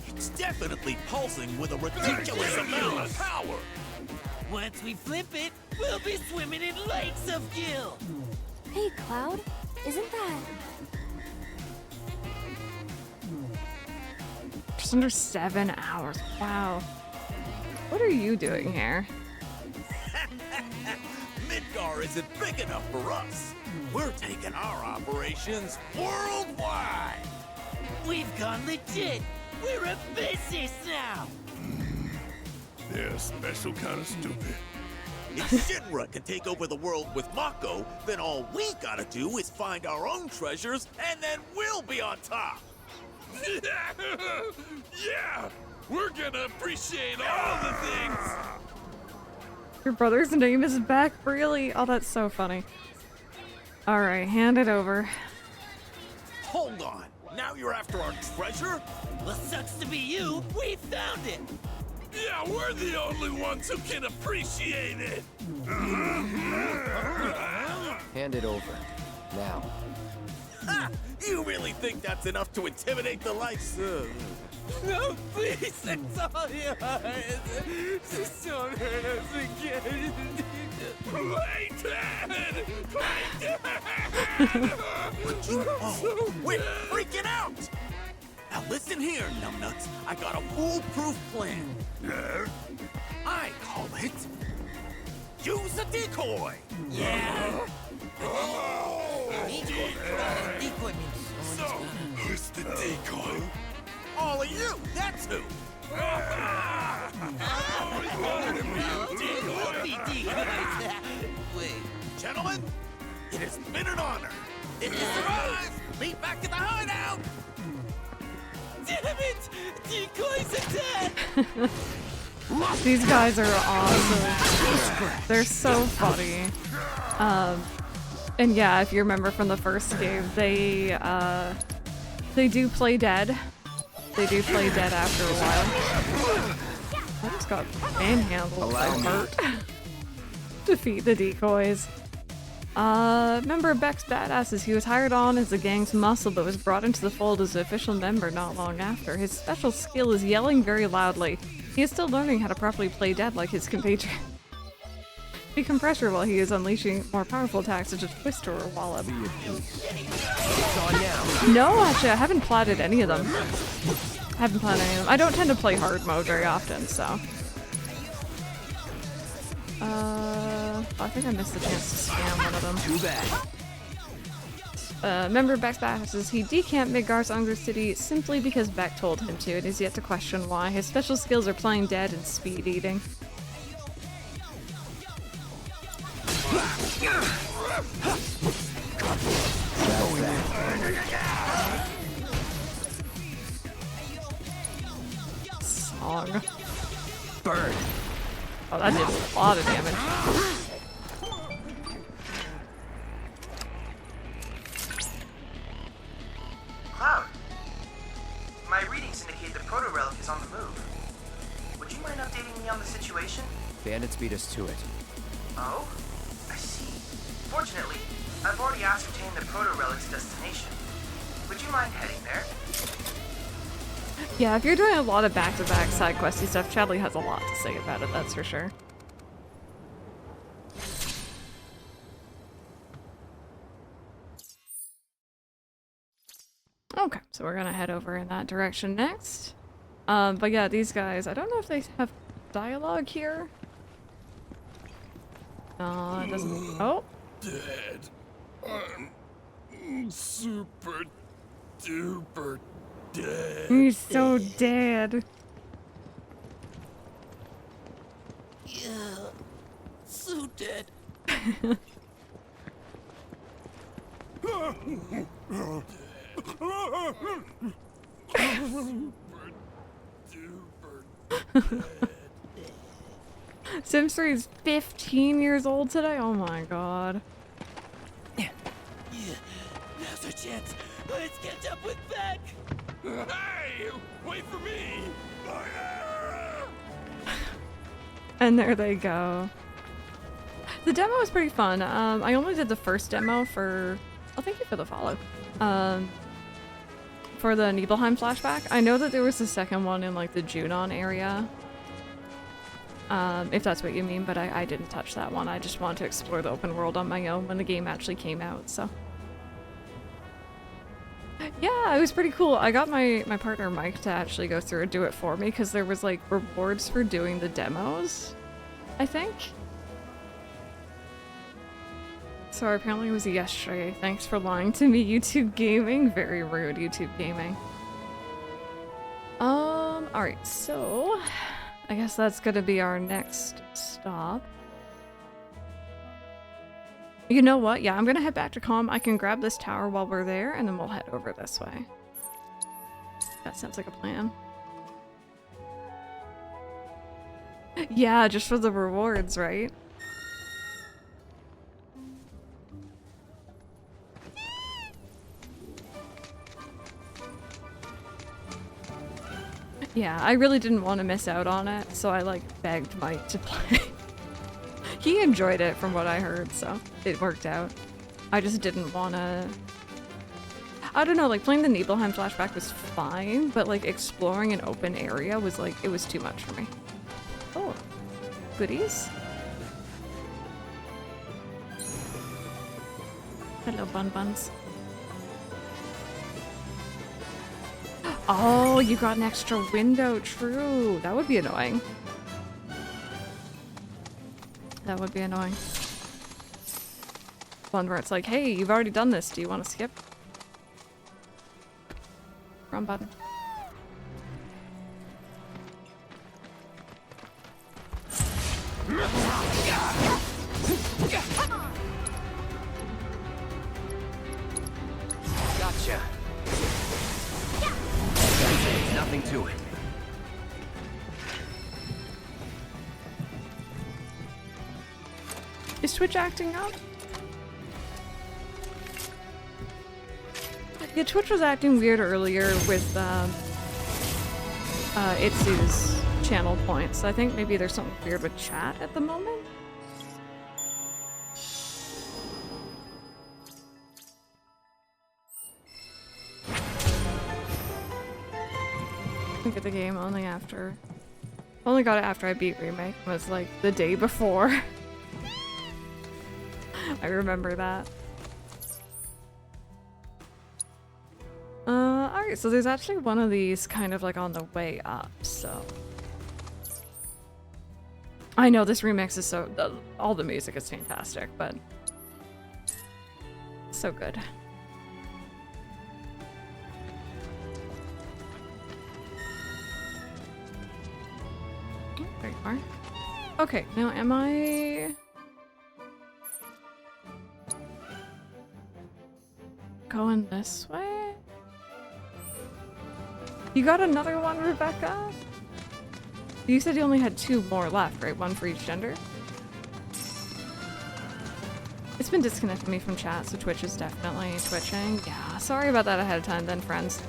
it's definitely pulsing with a ridiculous amount of power. Once we flip it, we'll be swimming in lakes of gil. Hey, Cloud, isn't that... just under 7 hours. Wow. What are you doing here? Midgar isn't big enough for us. We're taking our operations worldwide. We've gone legit. We're a business now. They're a special kind of stupid. If Shinra can take over the world with Mako, then all we gotta do is find our own treasures, and then we'll be on top. Yeah! We're gonna appreciate all the things! Your brother's name is Beck? Really? Oh, that's so funny. Alright, hand it over. Hold on. Now you're after our treasure? Well, sucks to be you. We found it. Yeah, we're the only ones who can appreciate it! Hand it over. Now. Ha! You really think that's enough to intimidate the likes of... No, please, that's all yours. Just don't hurt us again. Play dead! Play dead! Oh, we're freaking out! Now listen here, numbnuts. I got a foolproof plan. I call it... Use a decoy! Yeah? Decoy means So, who's the decoy? all of you, that's who! Wait. Gentlemen, it has been an honor. If you survive, meet back at the hideout! Damn it! Decoys are dead! These guys are awesome. They're so funny. And yeah, if you remember from the first game, they do play dead. They do play dead after a while. I just got manhandled. So hurt. Defeat the decoys. Member of Beck's Badasses. He was hired on as the gang's muscle, but was brought into the fold as an official member not long after. His special skill is yelling very loudly. He is still learning how to properly play dead like his compatriot. Become pressure while he is unleashing more powerful attacks such as Twister or Wallop. No, actually, I haven't plotted any of them. I don't tend to play hard mode very often, so. I think I missed the chance to spam one of them. Too bad. Member of Beck's Badasses, he decamped Midgar's Unger City simply because Beck told him to. It is yet to question why. His special skills are playing dead and speed eating. Song. Burn. Oh, that did a lot of damage. Cloud, my readings indicate the proto-relic is on the move. Would you mind updating me on the situation? Bandits beat us to it. Oh? I see. Fortunately, I've already ascertained the proto-relic's destination. Would you mind heading there? Yeah, if you're doing a lot of back-to-back side questy stuff, Chadley has a lot to say about it, that's for sure. Okay, so we're gonna head over in that direction next. But yeah, these guys, I don't know if they have dialogue here. No, it doesn't. Oh! Dead. I'm super duper dead. He's so dead. Yeah. So dead. Sims 3 is 15 years old today? Oh my god. Yeah. Now's our chance. Let's catch up with Beck. Hey! Wait for me! And there they go. The demo was pretty fun. I only did the first demo for... Oh, thank you for the follow. For the Nibelheim flashback. I know that there was a second one in like the Junon area. If that's what you mean, but I didn't touch that one. I just wanted to explore the open world on my own when the game actually came out, so. Yeah, it was pretty cool. I got my partner Mike to actually go through and do it for me because there was like rewards for doing the demos, I think. So apparently it was yesterday. Thanks for lying to me, YouTube Gaming. Very rude, YouTube Gaming. Alright, so I guess that's gonna be our next stop. You know what? Yeah, I'm gonna head back to Kalm. I can grab this tower while we're there, and then we'll head over this way. That sounds like a plan. Yeah, just for the rewards, right? Yeah, I really didn't want to miss out on it, so I like begged Mike to play. He enjoyed it from what I heard, so it worked out. I just didn't want to... I don't know, like playing the Nibelheim flashback was fine, but like exploring an open area was like, it was too much for me. Oh, goodies. Hello, Bun Buns. Oh, you got an extra window, true. That would be annoying. That would be annoying. One where it's like, hey, you've already done this. Do you want to skip? Wrong button. Gotcha. There's nothing to it. Is Twitch acting up? Yeah, Twitch was acting weird earlier with Itsu's channel points. I think maybe there's something weird with chat at the moment. I get the game only after... Only got it after I beat Remake. It was like the day before. I remember that. Alright, so there's actually one of these kind of like on the way up, so... I know this remix is so... all the music is fantastic, but... so good. There you are. Okay, now am I... going this way? You got another one, Rebecca? You said you only had 2 more left, right? One for each gender? It's been disconnecting me from chat, so Twitch is definitely twitching. Yeah, sorry about that ahead of time then, friends.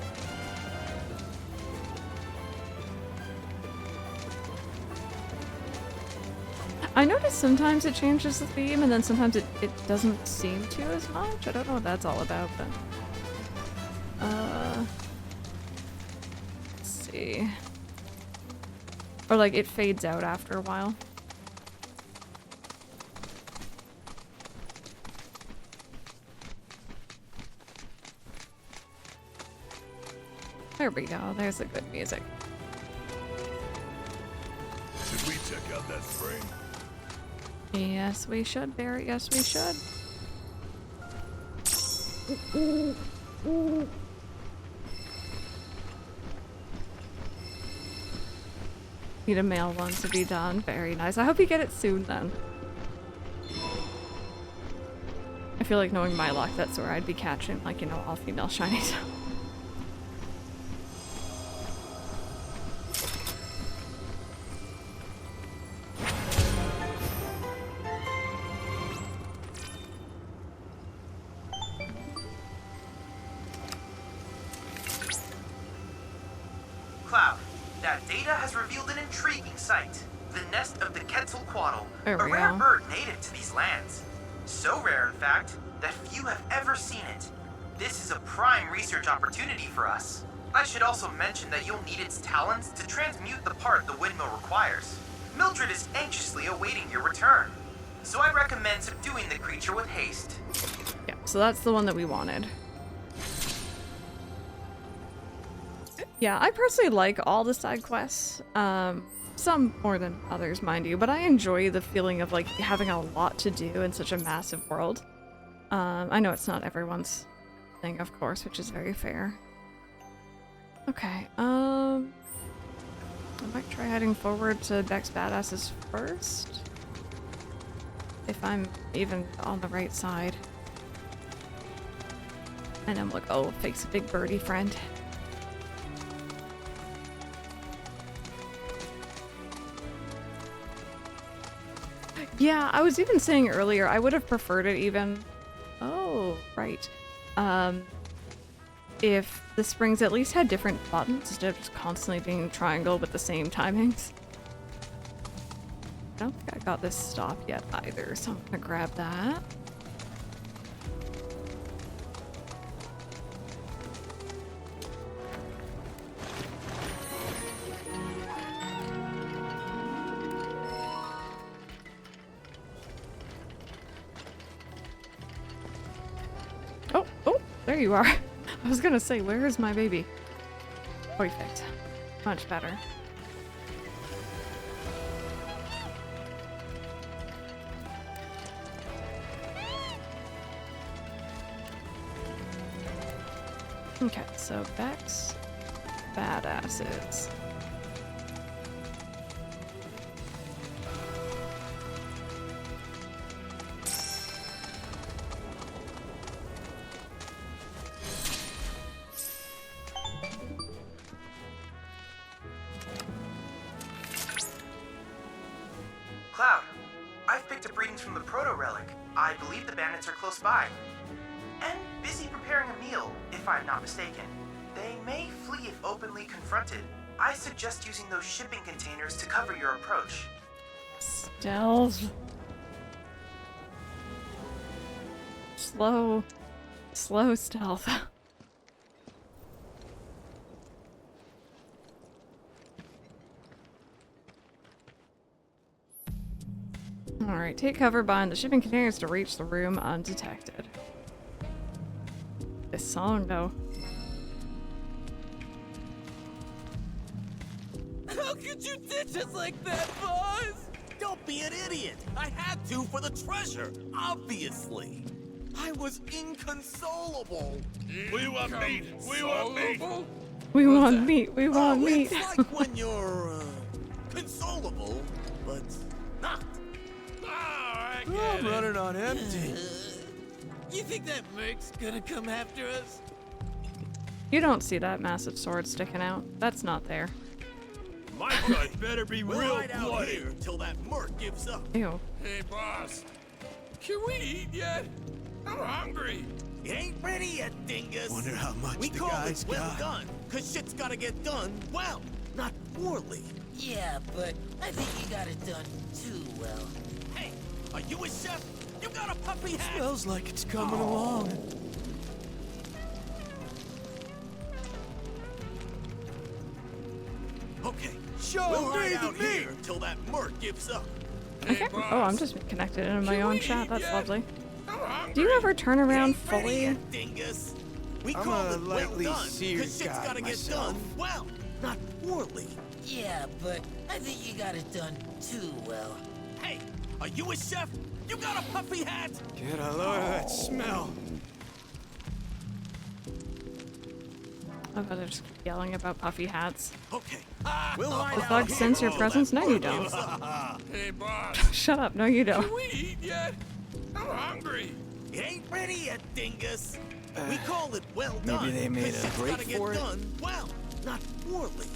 I notice sometimes it changes the theme, and then sometimes it doesn't seem to as much. I don't know what that's all about, but... let's see. Or like, it fades out after a while. There we go, there's the good music. Should we check out that spring? Yes, we should, Barrett. Yes, we should. Need a male one to be done. Very nice. I hope you get it soon, then. I feel like knowing my luck, that's where I'd be catching, like, you know, all female shinies. Cloud, that data has revealed an intriguing sight. The nest of the Quetzalcoatl, a There we rare go. bird native to these lands. So rare, in fact, that few have ever seen it. This is a prime research opportunity for us. I should also mention that you'll need its talents to transmute the part the windmill requires. Mildred is anxiously awaiting your return, so I recommend subduing the creature with haste. Yeah, so that's the one that we wanted. Yeah, I personally like all the side quests. Some more than others, mind you, but I enjoy the feeling of like having a lot to do in such a massive world. I know it's not everyone's thing, of course, which is very fair. Okay, I might try heading forward to Beck's Badasses first. If I'm even on the right side. And I'm like, oh, fake's a big birdie friend. Yeah, I was even saying earlier, I would have preferred it even... Oh, right. If the springs at least had different buttons instead of just constantly being triangle with the same timings. I don't think I got this stop yet either, so I'm gonna grab that. Oh, there you are. I was gonna say, where is my baby? Perfect. Much better. Okay, so Beck's Badasses. Cloud, I've picked up readings from the proto-relic. I believe the bandits are close by. And busy preparing a meal, if I'm not mistaken. They may flee if openly confronted. I suggest using those shipping containers to cover your approach. Stealth. Slow stealth. Alright, take cover behind the shipping containers to reach the room undetected. This song, though. How could you ditch us like that, boss? Don't be an idiot. I had to for the treasure, obviously. I was inconsolable. We want meat. We want meat. We want meat. We want meat. It's like when you're consolable, but not. I'm running on empty. You think that Merc's gonna come after us? You don't see that massive sword sticking out. That's not there. My gun better be We'll real hide out bloody. here till that Merc gives up. Ew. Hey, boss. Can we eat yet? I'm hungry. It ain't ready yet, dingus. Wonder how much we the call guy's it well got. done, cause shit's gotta get done well, not poorly. Yeah, but I think you got it done too well. Hey, are you a chef? You got a puppy hat? Smells like it's coming along. Okay, Show we'll me hide the out meat. here till that Merc gives up. Okay. Oh, I'm just connected into my own chat. That's lovely. I'm hungry. Do you ever turn around Ain't ready fully? yet, dingus. We I'm call a it well lightly done, seared cause shit's guy gotta get myself. done well, not poorly. Yeah, but I think you got it done too well. Hey, are you a chef? You got a puppy hat? Get a load of that smell. I thought I just keep yelling about puffy hats. Okay, we'll hide The out thug here sense your till presence? that No, you Merc don't. gives up. Hey, boss. Shut up. No, you Can don't. we eat yet? I'm hungry. It ain't ready yet, dingus. We call it well Maybe done. they made 'cause a shit's break gotta get for it? done well, not poorly.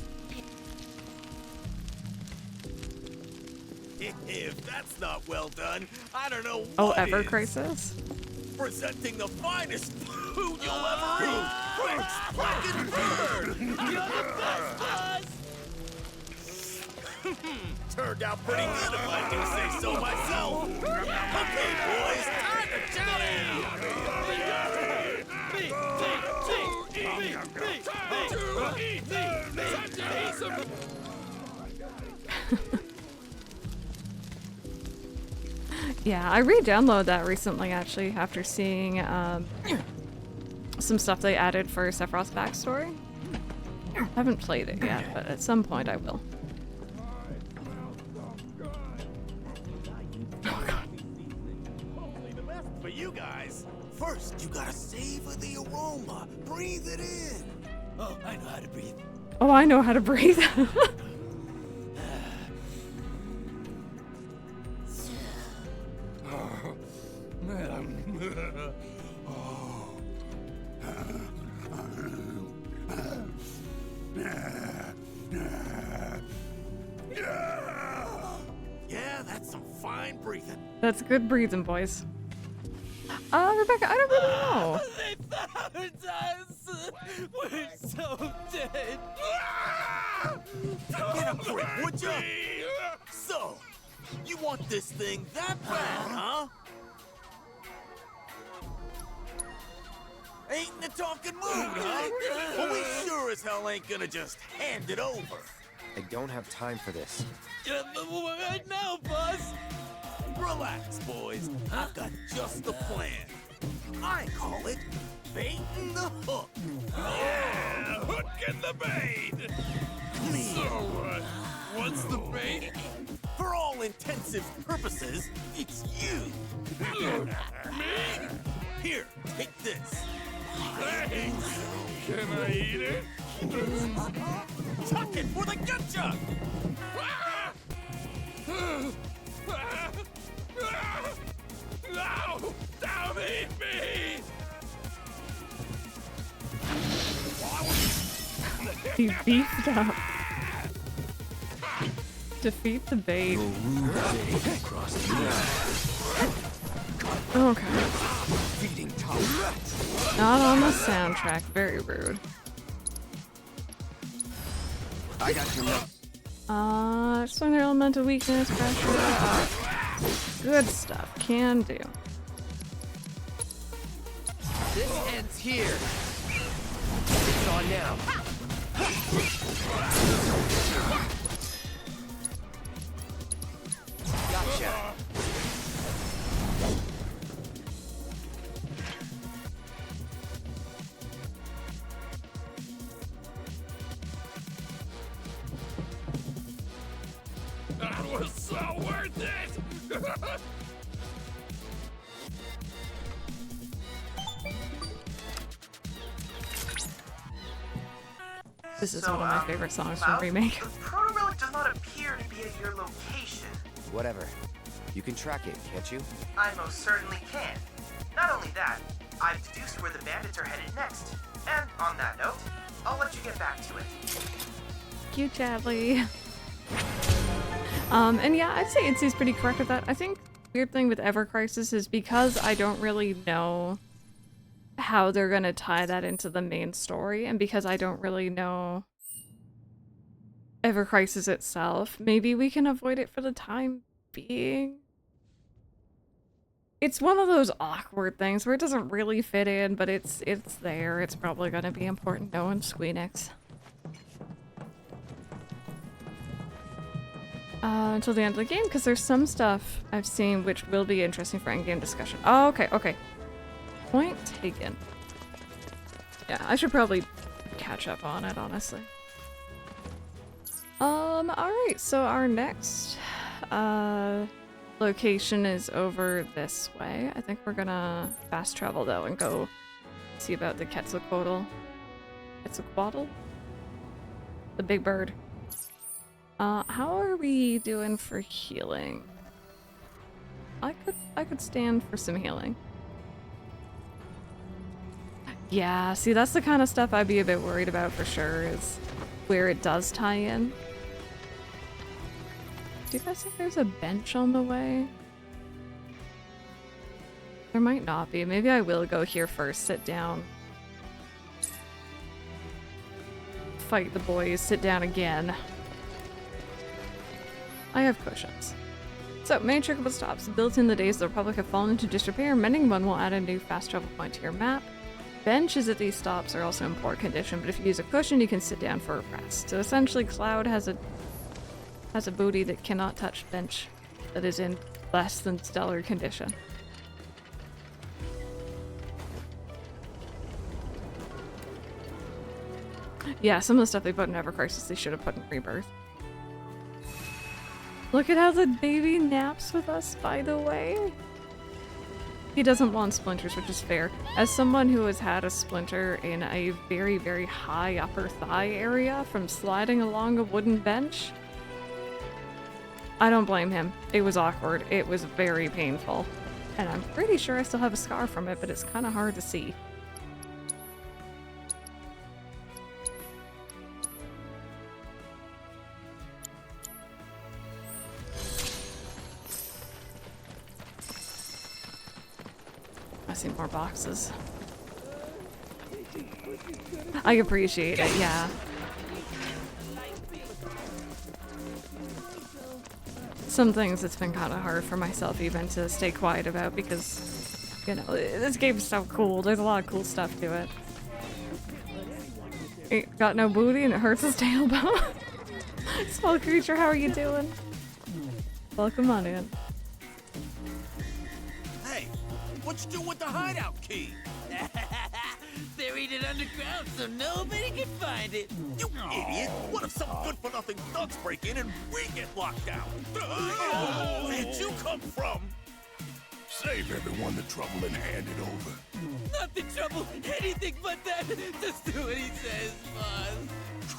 If that's not well done, I don't know Oh, what Ever is. Crisis? Presenting the finest food you'll ever eat. Frank's fucking bird. You're the best, boss. Turned out pretty good if I do say so myself. Okay, boys, time to challenge. Yeah, I re-downloaded that recently, actually, after seeing some stuff they added for Sephiroth's backstory. I haven't played it yet, but at some point I will. Oh god. For you guys, first you gotta savor the aroma. Breathe it in. Oh, I know how to breathe. Oh, I know how to breathe. Yeah, that's some fine breathing. That's good breathing, boys. Rebecca, I don't really know. They found us! We're so dead! Get a grip, would ya? So, you want this thing that bad, huh? Ain't in the talking mood, huh? Well, we sure as hell ain't gonna just hand it over. I don't have time for this. Right now, boss! Relax, boys. I've got just the plan. I call it baiting the hook. Yeah, hook and the bait! So what's the bait? For all intensive purposes, it's you. Me? Here, take this. Thanks. Can I eat it? Tuck it for the gotcha! No! Don't eat me! He beefed up. Defeat the bait. Okay. Not on the soundtrack. Very rude. I got your note. Just under elemental weakness, pressure. Good stuff. Can do. This ends here. It's on now. Gotcha. That was so worth it! This is one of my favorite songs from Cloud, Remake. The proto-relic does not appear to be at your location. Whatever. You can track it, can't you? I most certainly can. Not only that, I've deduced where the bandits are headed next. And on that note, I'll let you get back to it. Cute Chadley. And yeah, I'd say Itzy's pretty correct with that. I think the weird thing with Ever Crisis is because I don't really know how they're gonna tie that into the main story, and because I don't really know Ever Crisis itself, maybe we can avoid it for the time being. It's one of those awkward things where it doesn't really fit in, but it's there. It's probably gonna be important. No one's Squeenix. Until the end of the game, because there's some stuff I've seen which will be interesting for endgame discussion. Oh, okay, okay. Point taken. Yeah, I should probably catch up on it, honestly. Alright, so our next location is over this way. I think we're gonna fast travel though and go see about the Quetzalcoatl. Quetzalcoatl? The big bird. How are we doing for healing? I could stand for some healing. Yeah, see, that's the kind of stuff I'd be a bit worried about for sure, is where it does tie in. Do you guys think there's a bench on the way? There might not be. Maybe I will go here first, sit down. Fight the boys, sit down again. I have cushions. So, main trick of the stops. Built in the days the Republic have fallen into disrepair, mending one will add a new fast travel point to your map. Benches at these stops are also in poor condition, but if you use a cushion, you can sit down for a rest. So essentially, Cloud has a booty that cannot touch bench that is in less than stellar condition. Yeah, some of the stuff they put in Ever Crisis they should have put in Rebirth. Look at how the baby naps with us, by the way. He doesn't want splinters, which is fair. As someone who has had a splinter in a very, very high upper thigh area from sliding along a wooden bench, I don't blame him. It was awkward. It was very painful. And I'm pretty sure I still have a scar from it, but it's kind of hard to see. I see more boxes. I appreciate it, yeah. Some things it's been kind of hard for myself even to stay quiet about because, you know, this game's so cool. There's a lot of cool stuff to it. It got no booty and it hurts his tailbone. Small creature, how are you doing? Welcome on in. Hey, what you do with the hideout key? Buried it underground so nobody can find it. You idiot! What if some good-for-nothing thugs break in and we get locked out? Where'd you come from? Save everyone the trouble and hand it over. Not the trouble, anything but that. Just do what he says, boss.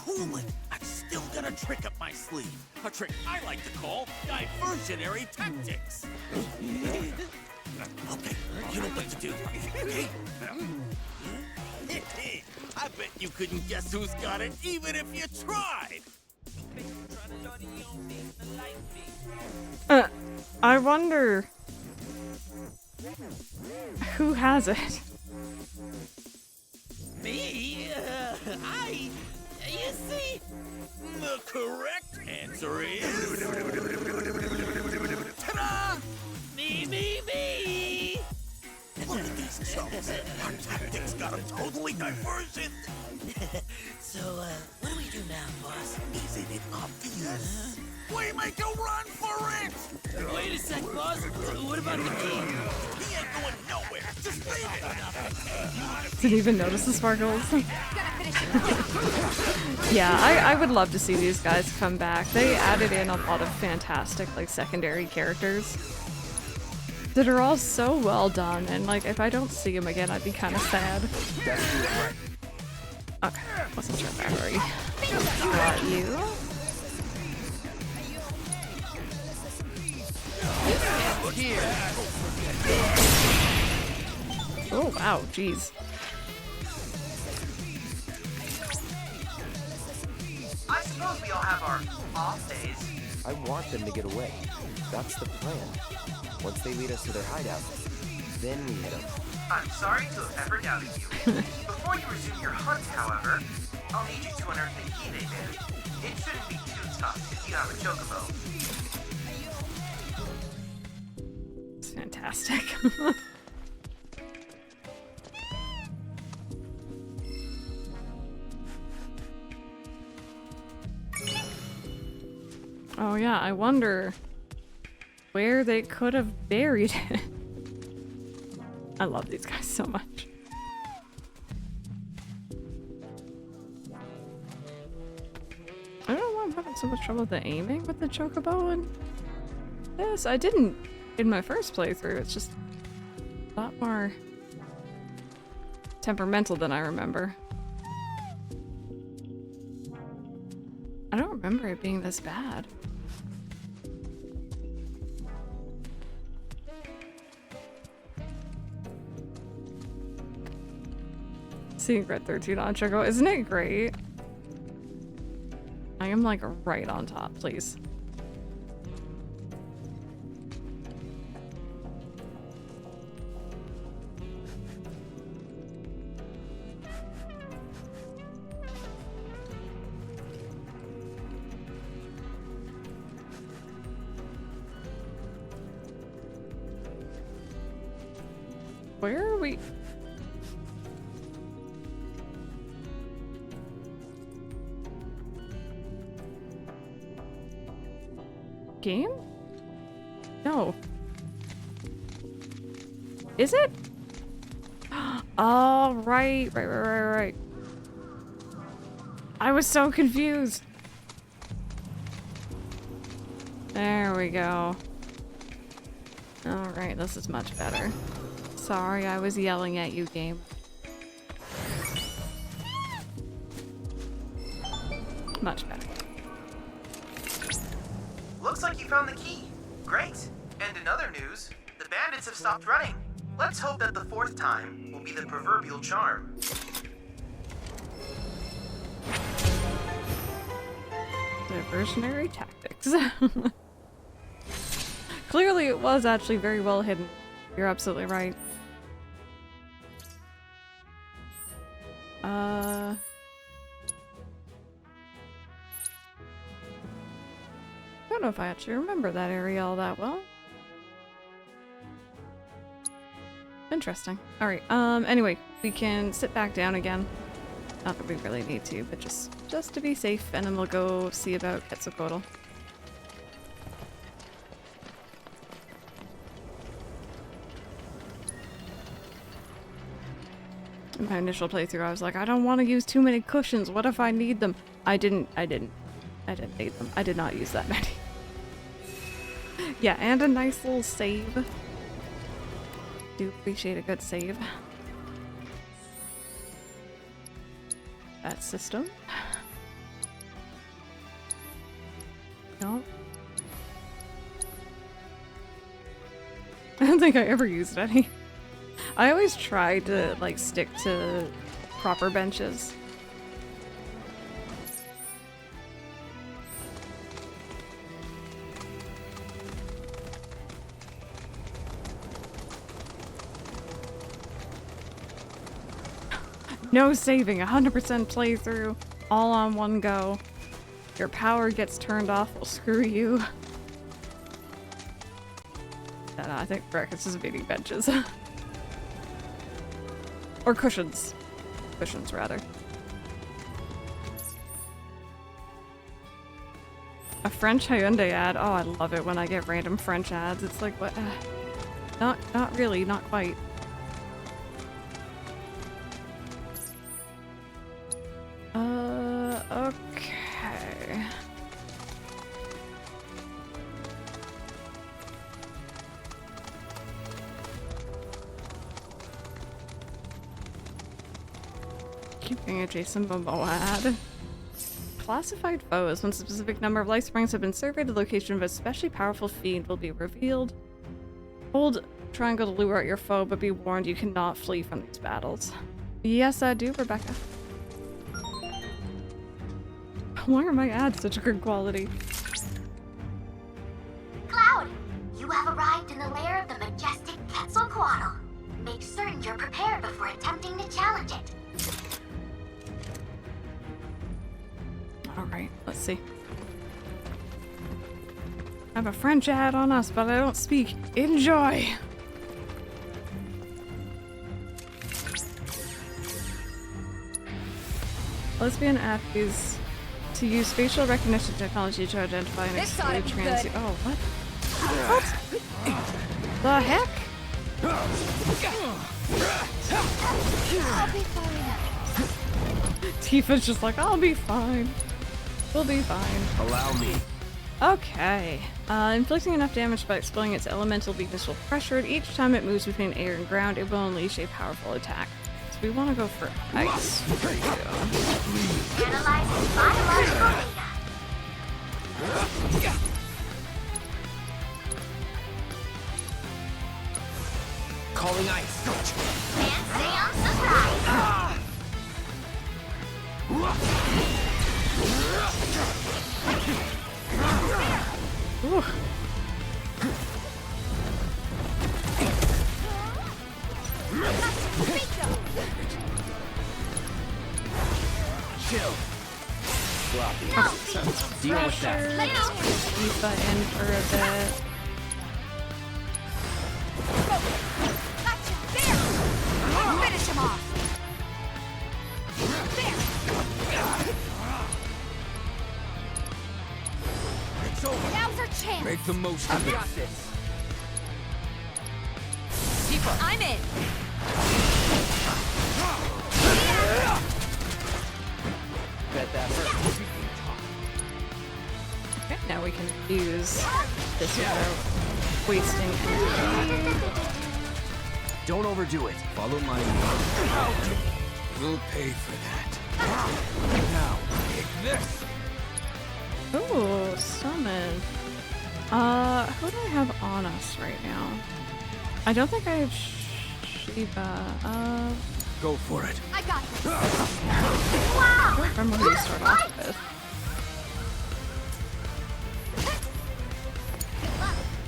Cool it. I still got a trick up my sleeve. A trick I like to call diversionary tactics. Okay, you know what to do, okay? I bet you couldn't guess who's got it, even if you tried. I wonder who has it. Me? You see, the correct answer is... Ta-da! Me! Look at these chumps. Our tactics got them totally diversion. So, what do we do now, boss? Isn't it obvious? We make a run for it! Wait a sec, boss. What about the key? He ain't going nowhere. Just leave it. Didn't even notice the sparkles. Yeah, I would love to see these guys come back. They added in a lot of fantastic, like, secondary characters that are all so well done, and like if I don't see him again, I'd be kind of sad. Okay, wasn't sure if I already got you. Oh wow, jeez. I suppose we all have our off days. I want them to get away. That's the plan. Once they lead us to their hideout, then we hit them. I'm sorry to have ever doubted you. Before you resume your hunt, however, I'll need you to unearth the key they buried. It shouldn't be too tough if you have a chocobo. It's fantastic. Oh yeah, I wonder where they could have buried it. I love these guys so much. I don't know why I'm having so much trouble with the aiming with the chocobo and this. I didn't in my first playthrough. It's just a lot more temperamental than I remember. I don't remember it being this bad. Seeing Red 13 on Choco, isn't it great? I am like right on top, please. Where are we? Game? No. Is it? Oh, right. I was so confused. There we go. Alright, this is much better. Sorry, I was yelling at you, game. Much better. Looks like you found the key. Great. And in other news, the bandits have stopped running. Let's hope that the fourth time will be the proverbial charm. Diversionary tactics. Clearly it was actually very well hidden. You're absolutely right. I don't know if I actually remember that area all that well. Interesting. Alright, anyway, we can sit back down again. Not that we really need to, but just to be safe, and then we'll go see about Quetzalcoatl. In my initial playthrough, I was like, I don't want to use too many cushions. What if I need them? I didn't need them. I did not use that many. Yeah, and a nice little save. Do appreciate a good save. That system. No. I don't think I ever used any. I always try to, like, stick to proper benches. No saving, 100% playthrough, all on one go. Your power gets turned off, well screw you. And I think Brackets is beating benches. Or cushions. Cushions, rather. A French Hyundai ad. Oh, I love it when I get random French ads. It's like, what? Not really, not quite. Okay. Keeping a Jason Momoa ad. Classified foes. Once a specific number of life springs have been surveyed, the location of a especially powerful fiend will be revealed. Hold triangle to lure out your foe, but be warned you cannot flee from these battles. Yes, I do, Rebecca. Why are my ads such good quality? Cloud, you have arrived in the lair of the majestic Quetzalcoatl. Make certain you're prepared before attempting to challenge it. Alright, let's see. I have a French ad on us, but I don't speak. Enjoy! Lesbian app is to use facial recognition technology to identify and exclude trans. Oh, what? What? The heck? I'll be fine. Tifa's just like, I'll be fine. We'll be fine. Allow me. Okay. Inflicting enough damage by exploiting its elemental weakness will pressure it. Each time it moves between air and ground, it will unleash a powerful attack. So we want to go for ice. Analyzing biological data. Calling ice. And stay on surprise. Ooh. Chill. Sloppy. Deal with that. Tifa in for a bit. Finish him off. It's over. Now's our chance. Make the most of it. Got this. Tifa, I'm in. Bet that hurt. use this without wasting energy. Don't overdo it. Follow my lead. We'll pay for that. Now, take this. Ooh, summon. Who do I have on us right now? I don't think I have Shiva. Go for it. I got this. I don't remember who you start off with.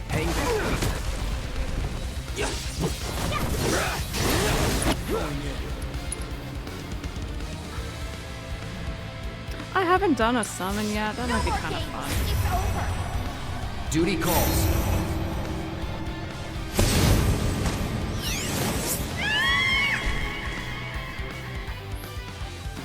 Hang there. I haven't done a summon yet. That might be kind of fun. Duty calls.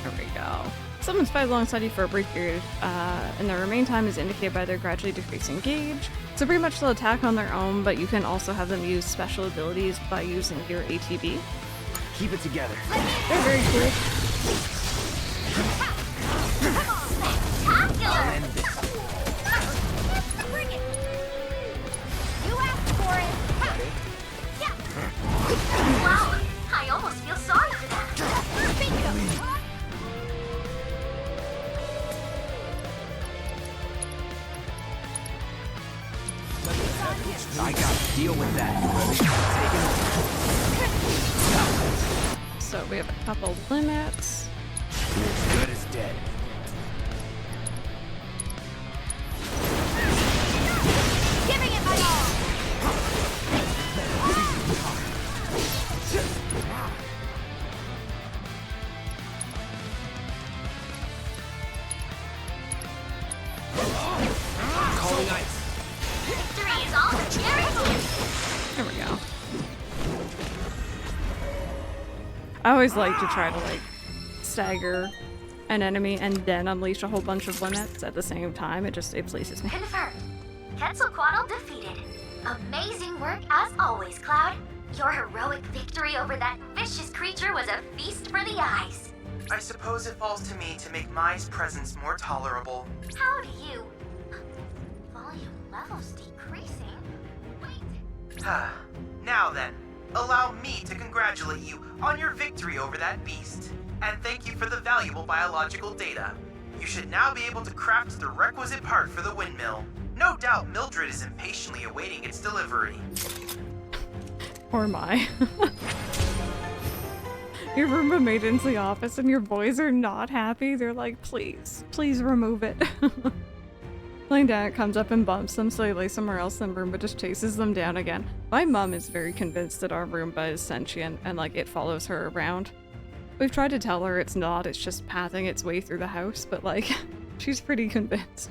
There we go. Summons fight alongside you for a brief period, and their remain time is indicated by their gradually decreasing gauge. So pretty much they'll attack on their own, but you can also have them use special abilities by using your ATB. Keep it together. They're very cool. Bring it. You asked for it. Wow, I almost feel sorry for that. Bingo. I gotta deal with that. So we have a couple limits. Good as dead. Giving it my all. Calling ice. Victory is all guaranteed. There we go. I always like to try to like stagger an enemy and then unleash a whole bunch of limits at the same time. It pleases me. Confirmed. Quetzalcoatl defeated. Amazing work as always, Cloud. Your heroic victory over that vicious creature was a feast for the eyes. I suppose it falls to me to make Mai's presence more tolerable. How do you... Volume levels decreasing? Wait. Now then, allow me to congratulate you on your victory over that beast. And thank you for the valuable biological data. You should now be able to craft the requisite part for the windmill. No doubt Mildred is impatiently awaiting its delivery. Or my. You remove a maid into the office and your boys are not happy. They're like, please, please remove it. Laying down, it comes up and bumps them, so they lay somewhere else in the Roomba just chases them down again. My mom is very convinced that our Roomba is sentient and like it follows her around. We've tried to tell her it's not, it's just pathing its way through the house, but like, she's pretty convinced.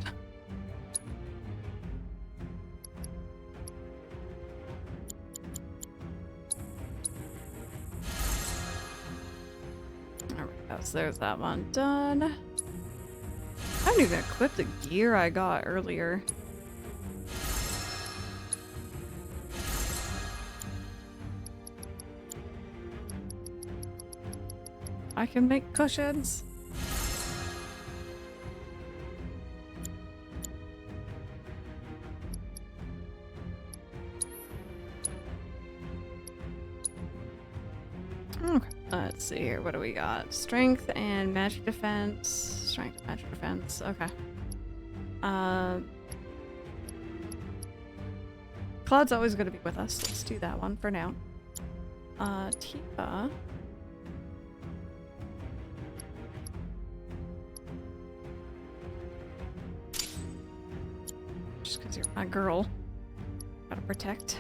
There we go, so there's that one done. I haven't even equipped the gear I got earlier. I can make cushions. Okay, let's see here. What do we got? Strength and magic defense. Strength and magic defense. Okay. Cloud's always going to be with us. Let's do that one for now. Tifa. Just because you're my girl. Gotta protect.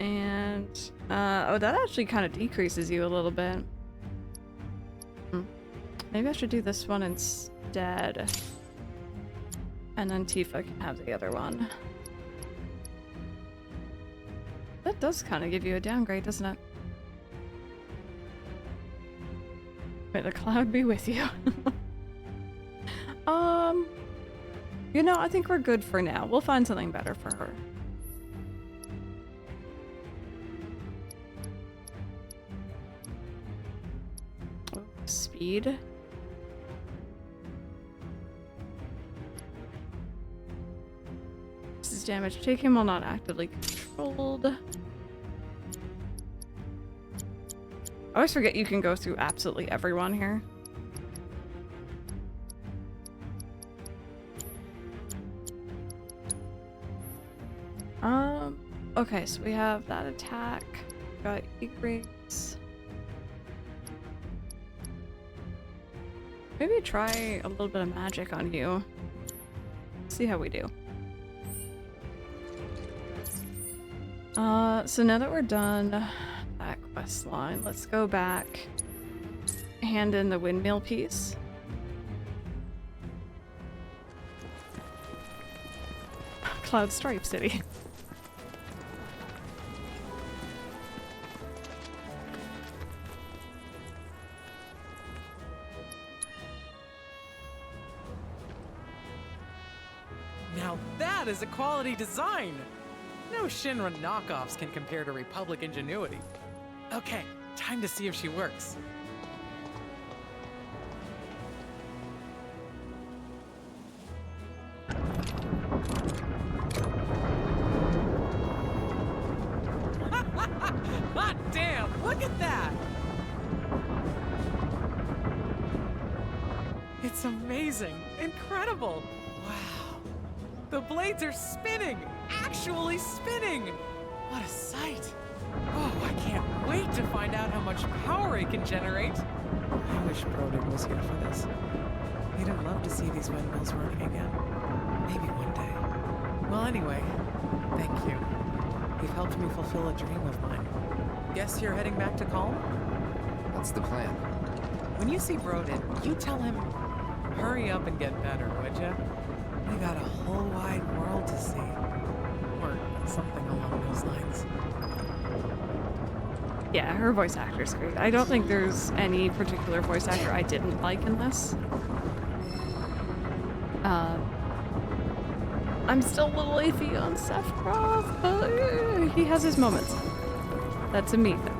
And, oh, that actually kind of decreases you a little bit. Maybe I should do this one instead. And then Tifa can have the other one. That does kind of give you a downgrade, doesn't it? May the cloud be with you. You know, I think we're good for now. We'll find something better for her. Oh, speed. damage taken while not actively controlled. I always forget you can go through absolutely everyone here. Okay, so we have that attack. Got E-Rings. Maybe try a little bit of magic on you. See how we do. So now that we're done that quest line, let's go back, hand in the windmill piece. Cloud Stripe City. Now that is a quality design! No Shinra knockoffs can compare to Republic ingenuity. Okay, time to see if she works. Hot damn! Look at that! It's amazing! Incredible! Wow! The blades are spinning! Actually spinning! What a sight! Oh, I can't wait to find out how much power it can generate! I wish Broden was here for this. He'd have loved to see these windmills running again. Maybe one day. Well, anyway, thank you. You've helped me fulfill a dream of mine. Guess you're heading back to Kalm? That's the plan. When you see Broden, you tell him, hurry up and get better, would ya? We got a whole wide world to see. Or something along those lines. Yeah, her voice actor's great. I don't think there's any particular voice actor I didn't like in this. I'm still a little iffy on Sephiroth, but he has his moments. That's a me thing.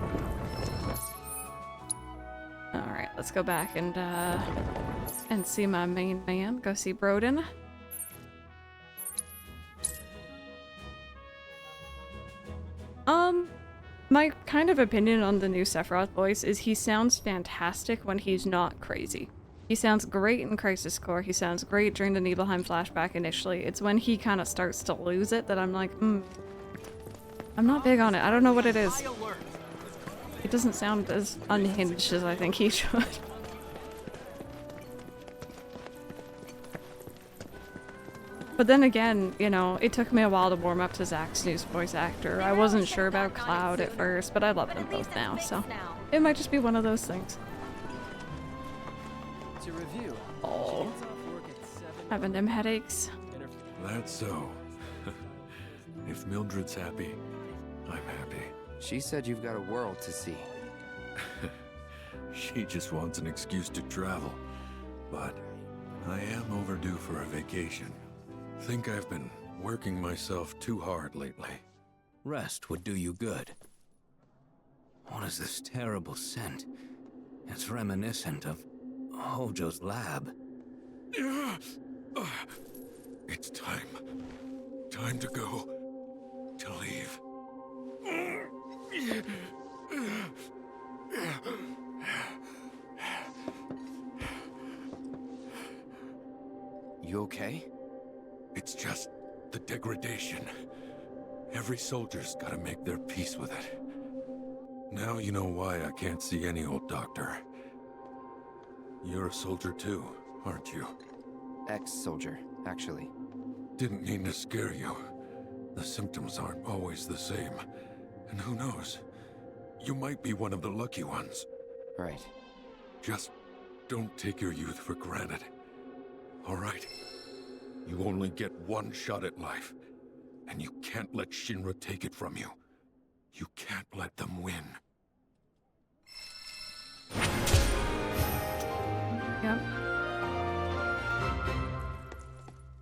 Alright, let's go back and see my main man. Go see Broden. My kind of opinion on the new Sephiroth voice is he sounds fantastic when he's not crazy. He sounds great in Crisis Core, he sounds great during the Nibelheim flashback initially. It's when he kind of starts to lose it that I'm like, I'm not big on it. I don't know what it is. It doesn't sound as unhinged as I think he should. But then again, you know, it took me a while to warm up to Zack's new voice actor. I wasn't sure about Cloud at first, but I love them both now, so it might just be one of those things. To review, oh, having them headaches. That's so. If Mildred's happy, I'm happy. She said you've got a world to see. She just wants an excuse to travel. But I am overdue for a vacation. Think I've been working myself too hard lately. Rest would do you good. What is this terrible scent? It's reminiscent of Hojo's lab. It's time. Time to go. To leave. You okay? It's just the degradation. Every soldier's gotta make their peace with it. Now you know why I can't see any old doctor. You're a soldier too, aren't you? Ex-soldier, actually. Didn't mean to scare you. The symptoms aren't always the same. And who knows? You might be one of the lucky ones. Right. Just don't take your youth for granted. All right? You only get one shot at life. And you can't let Shinra take it from you. You can't let them win. Yep.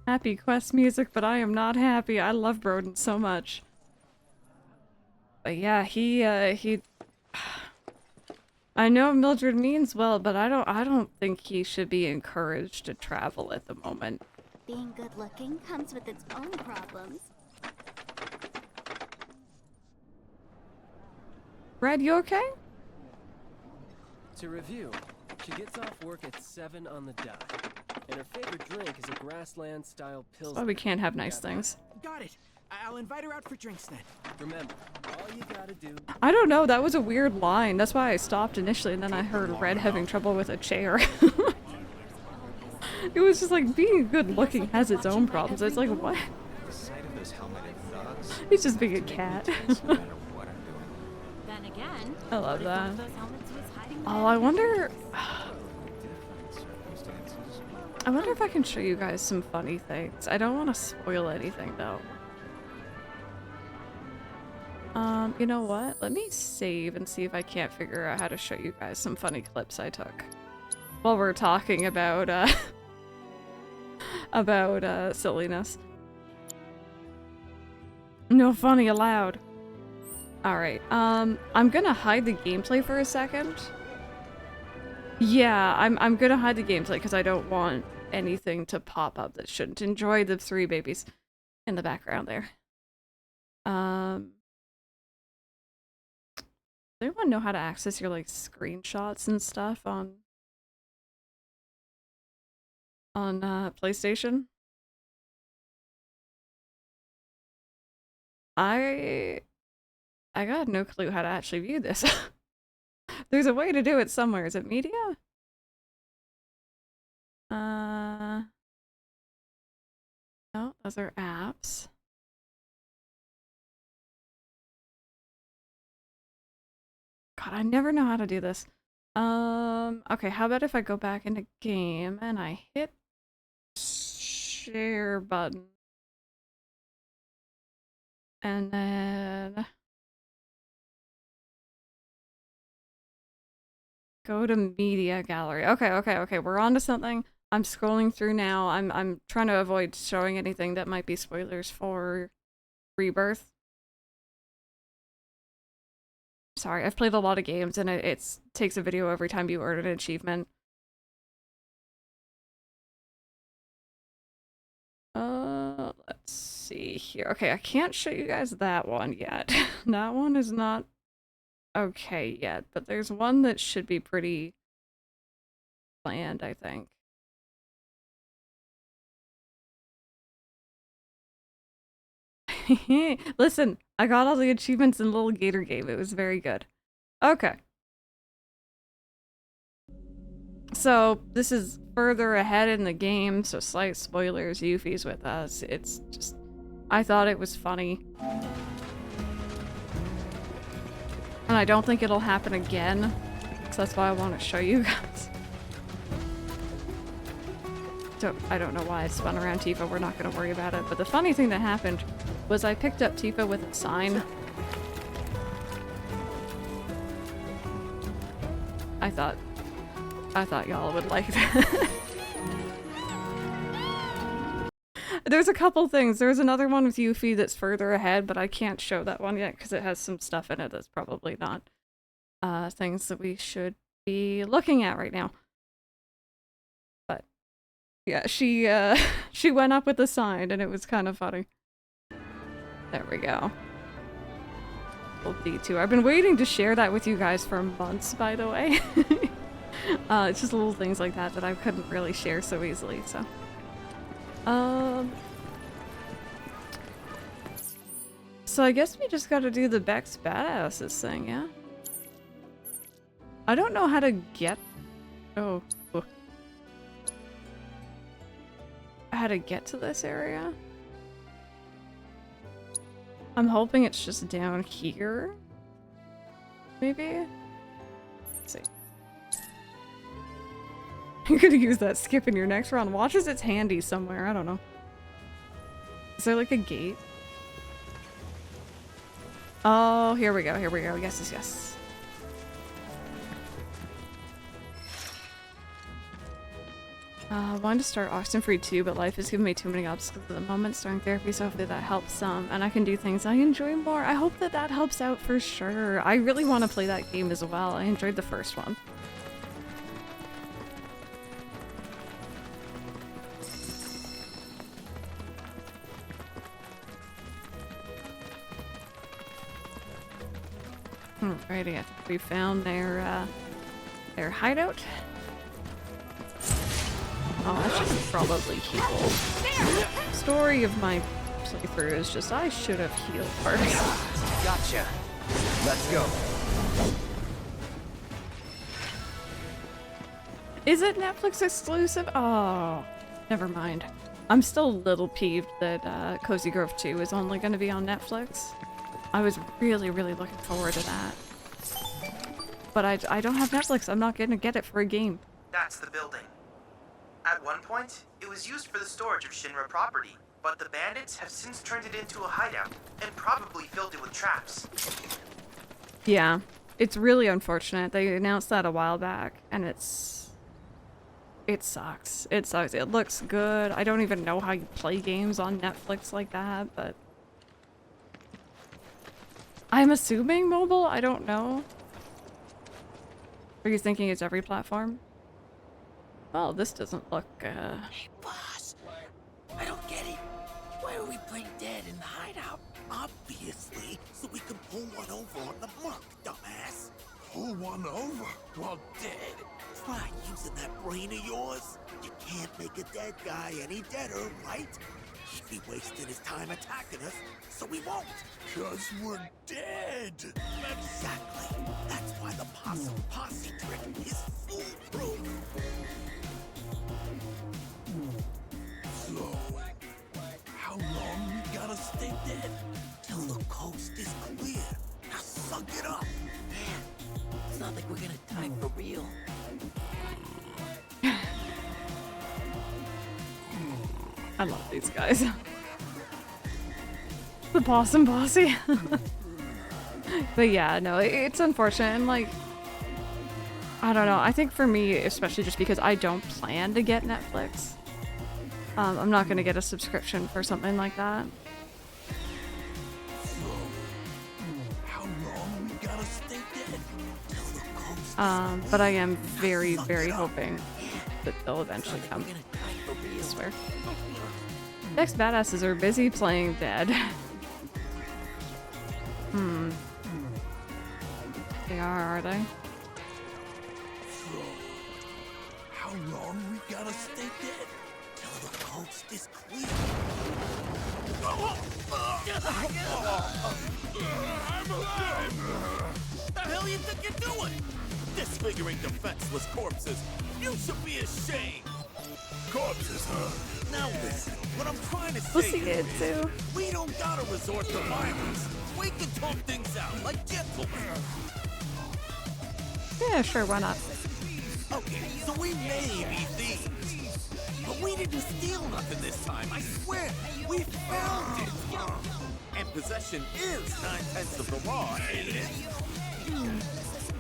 Happy quest music, but I am not happy. I love Broden so much. But yeah, he I know Mildred means well, but I don't think he should be encouraged to travel at the moment. Being good looking comes with its own problems. Red, you okay? To review, she gets off work at 7 on the dot, and her favorite drink is a grassland-style pilsner. Oh, we can't have nice things. Got it. I'll invite her out for drinks then. Remember, all you gotta do. I don't know, that was a weird line. That's why I stopped initially, and then I heard Red having trouble with a chair. It was just like, being good looking has its own problems. It's like, what? He's just being a cat. Then again, I love that. those helmets was hiding Oh, I wonder if I can show you guys some funny things. I don't want to spoil anything though. You know what? Let me save and see if I can't figure out how to show you guys some funny clips I took while we're talking about silliness. No funny allowed. Alright, I'm gonna hide the gameplay for a second. Yeah, I'm gonna hide the gameplay because I don't want anything to pop up that shouldn't. Enjoy the 3 babies in the background there. Does anyone know how to access your like screenshots and stuff on PlayStation? I got no clue how to actually view this. There's a way to do it somewhere. Is it media? No, those are apps. God, I never know how to do this. Okay, how about if I go back into game and I hit share button. And then go to media gallery. Okay, we're on to something. I'm scrolling through now. I'm trying to avoid showing anything that might be spoilers for Rebirth. Sorry, I've played a lot of games and it takes a video every time you earn an achievement. Let's see here. Okay, I can't show you guys that one yet. That one is not okay yet, but there's one that should be pretty planned, I think. Listen, I got all the achievements in Little Gator Game. It was very good. Okay. So, this is further ahead in the game, so slight spoilers. Yuffie's with us. It's just... I thought it was funny. And I don't think it'll happen again. So that's why I want to show you guys. I don't know why I spun around Tifa. We're not going to worry about it. But the funny thing that happened was I picked up Tifa with a sign. I thought y'all would like that. There's a couple things. There's another one with Yuffie that's further ahead, but I can't show that one yet because it has some stuff in it that's probably not things that we should be looking at right now. But yeah, she went up with a sign and it was kind of funny. There we go. Little D2. I've been waiting to share that with you guys for months, by the way. It's just little things like that that I couldn't really share so easily, so. So I guess we just gotta do the Beck's Badasses thing, yeah? I don't know how to get... Oh. How to get to this area? I'm hoping it's just down here. Maybe? Let's see. You're gonna use that skip in your next round. Watch as it's handy somewhere. I don't know. Is there like a gate? Oh, here we go. Here we go. Yes, yes, yes. Wanted to start Oxenfree 2, but life has given me too many obstacles at the moment. Starting therapy, so hopefully that helps some, and I can do things I enjoy more. I hope that that helps out for sure. I really want to play that game as well. I enjoyed the first one. Alrighty, I think we found their hideout. Oh, I should probably heal. Story of my playthrough is just I should have healed first. Gotcha. Let's go. Is it Netflix exclusive? Oh, never mind. I'm still a little peeved that Cozy Grove 2 is only going to be on Netflix. I was really, really looking forward to that. But I don't have Netflix. I'm not going to get it for a game. That's the building. At one point, it was used for the storage of Shinra property, but the bandits have since turned it into a hideout and probably filled it with traps. Yeah, it's really unfortunate. They announced that a while back, and it sucks. It sucks. It looks good. I don't even know how you play games on Netflix like that, but I'm assuming mobile? I don't know. Are you thinking it's every platform? Well, this doesn't look, Hey, boss. I don't get it. Why are we playing dead in the hideout? Obviously, so we can pull one over on the mark, dumbass. Pull one over while dead. Try using that brain of yours. You can't make a dead guy any deader, right? He'd be wasting his time attacking us, so we won't. 'Cause we're dead. Exactly. That's why the posse trick is foolproof. So, how long we gotta stay dead? Till the coast is clear. Now suck it up. Man, it's not like we're gonna die for real. I love these guys. The Possum Posse. But yeah, no, it's unfortunate, and like, I don't know, I think for me, especially just because I don't plan to get Netflix, I'm not gonna get a subscription for something like that. How long we gotta stay dead? But I am very, very hoping that they'll eventually come. I swear. Next badasses are busy playing dead. They are they? So, how long we gotta stay dead? Till the coast is clear. I'm alive! The hell you think you're doing? Disfiguring defenseless corpses. You should be ashamed. Corpses, huh? Now listen, what I'm trying to We'll say see it is, too. we don't gotta resort to violence. We can talk things out like gentlemen. Yeah, sure, why not? Okay, so we may be thieves, but we didn't steal nothing this time, I swear. We found it. And possession is 9/10 of the law, ain't it?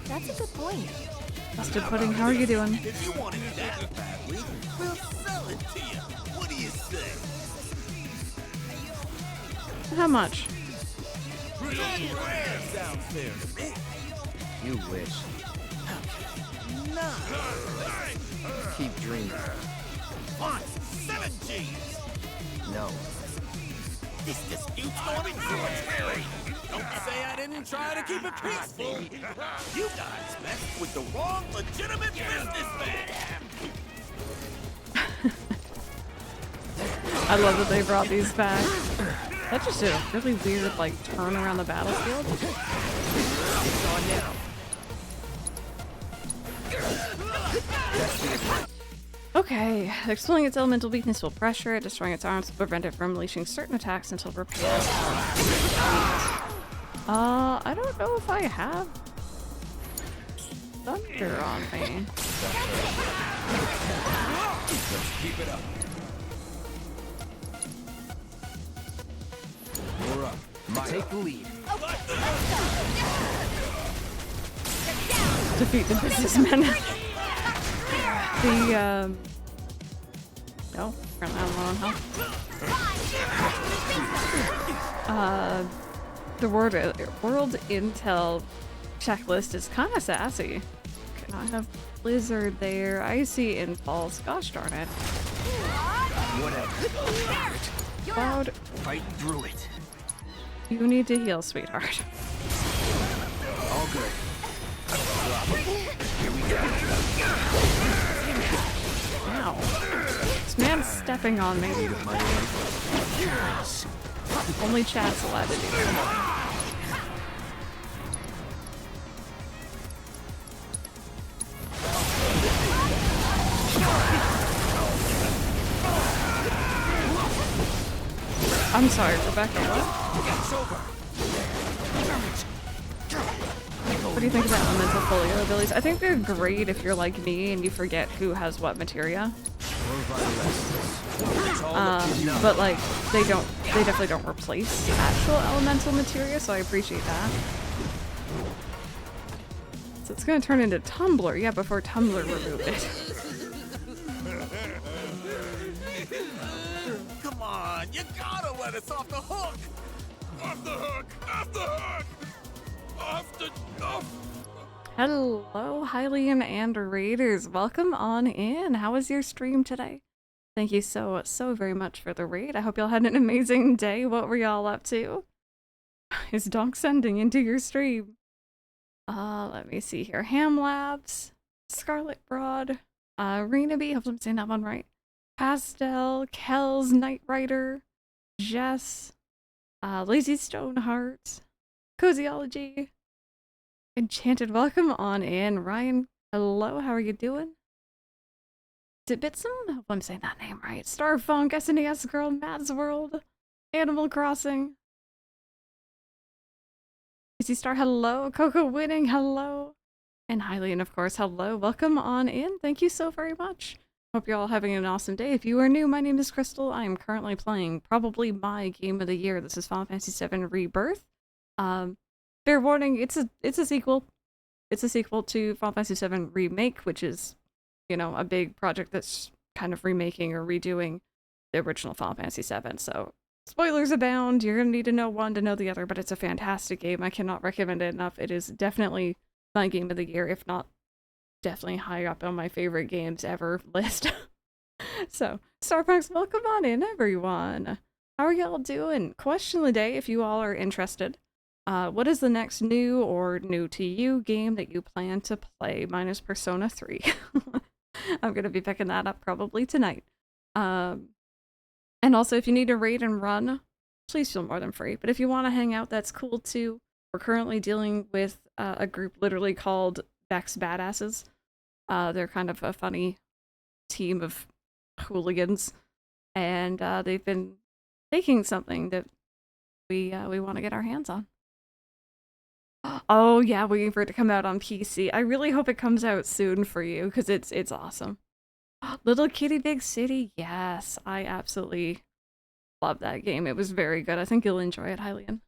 That's a good point. Busted Pudding, how are you doing? If you want it that badly, we'll sell it to you. What do you say? How much? 10 grand sounds fair to me. You wish. No. Keep dreaming. Fine, 7 G's. No. This dispute's going infuriating. Don't say I didn't try to keep it peaceful. You guys messed with the wrong legitimate businessman. I love that they brought these back. That just did a really weird, like, turn around the battlefield. Okay, exploiting its elemental weakness will pressure it, destroying its arms will prevent it from unleashing certain attacks until repaired. I don't know if I have thunder on me. Let's keep it up. We're up. Take the lead. Defeat the businessmen. No, apparently I'm low on health. The world intel checklist is kind of sassy. Can I have Blizzard there? I see impulse. Gosh darn it. Whatever. Cloud, Fight through it. you need to heal, sweetheart. All laughing on me. Only chat's allowed to do that. I'm sorry, Rebecca, what? What do you think about elemental folio abilities? I think they're great if you're like me and you forget who has what materia. But like, they definitely don't replace actual elemental materia, so I appreciate that. So it's gonna turn into Tumblr, yeah, before Tumblr removed it. Come on, you gotta let us off the hook! Off the hook! Off the hook! Hello, Hylian and Raiders. Welcome on in. How was your stream today? Thank you so very much for the raid. I hope y'all had an amazing day. What were y'all up to? Is Donk sending into your stream? Let me see here. Ham Labs, Scarlet Broad, Renabee, hopefully I'm saying that one right. Pastel, Kells, Knight Rider, Jess, Lazy Stoneheart, Cozyology, Enchanted, welcome on in. Ryan, hello, how are you doing? Is it Bitsum? I hope I'm saying that name right. Starfunk, SNES Girl, Mad's World, Animal Crossing. Izzy Star, hello. Coco Winning, hello. And Hylian, of course, hello. Welcome on in. Thank you so very much. Hope you're all having an awesome day. If you are new, my name is Crystal. I am currently playing probably my game of the year. This is Final Fantasy VII Rebirth. Fair warning, it's a sequel. It's a sequel to Final Fantasy VII Remake, which is, you know, a big project that's kind of remaking or redoing the original Final Fantasy VII. So, spoilers abound. You're gonna need to know one to know the other, but it's a fantastic game. I cannot recommend it enough. It is definitely my game of the year, if not definitely high up on my favorite games ever list. So, Starbucks, welcome on in, everyone. How are y'all doing? Question of the day, if you all are interested. What is the next new or new to you game that you plan to play minus Persona 3? I'm going to be picking that up probably tonight. And also, if you need to raid and run, please feel more than free. But if you want to hang out, that's cool too. We're currently dealing with a group literally called Beck's Badasses. They're kind of a funny team of hooligans. And they've been taking something that we want to get our hands on. Oh yeah, waiting for it to come out on PC. I really hope it comes out soon for you, because it's awesome. Little Kitty Big City, yes, I absolutely love that game. It was very good. I think you'll enjoy it, Hylian.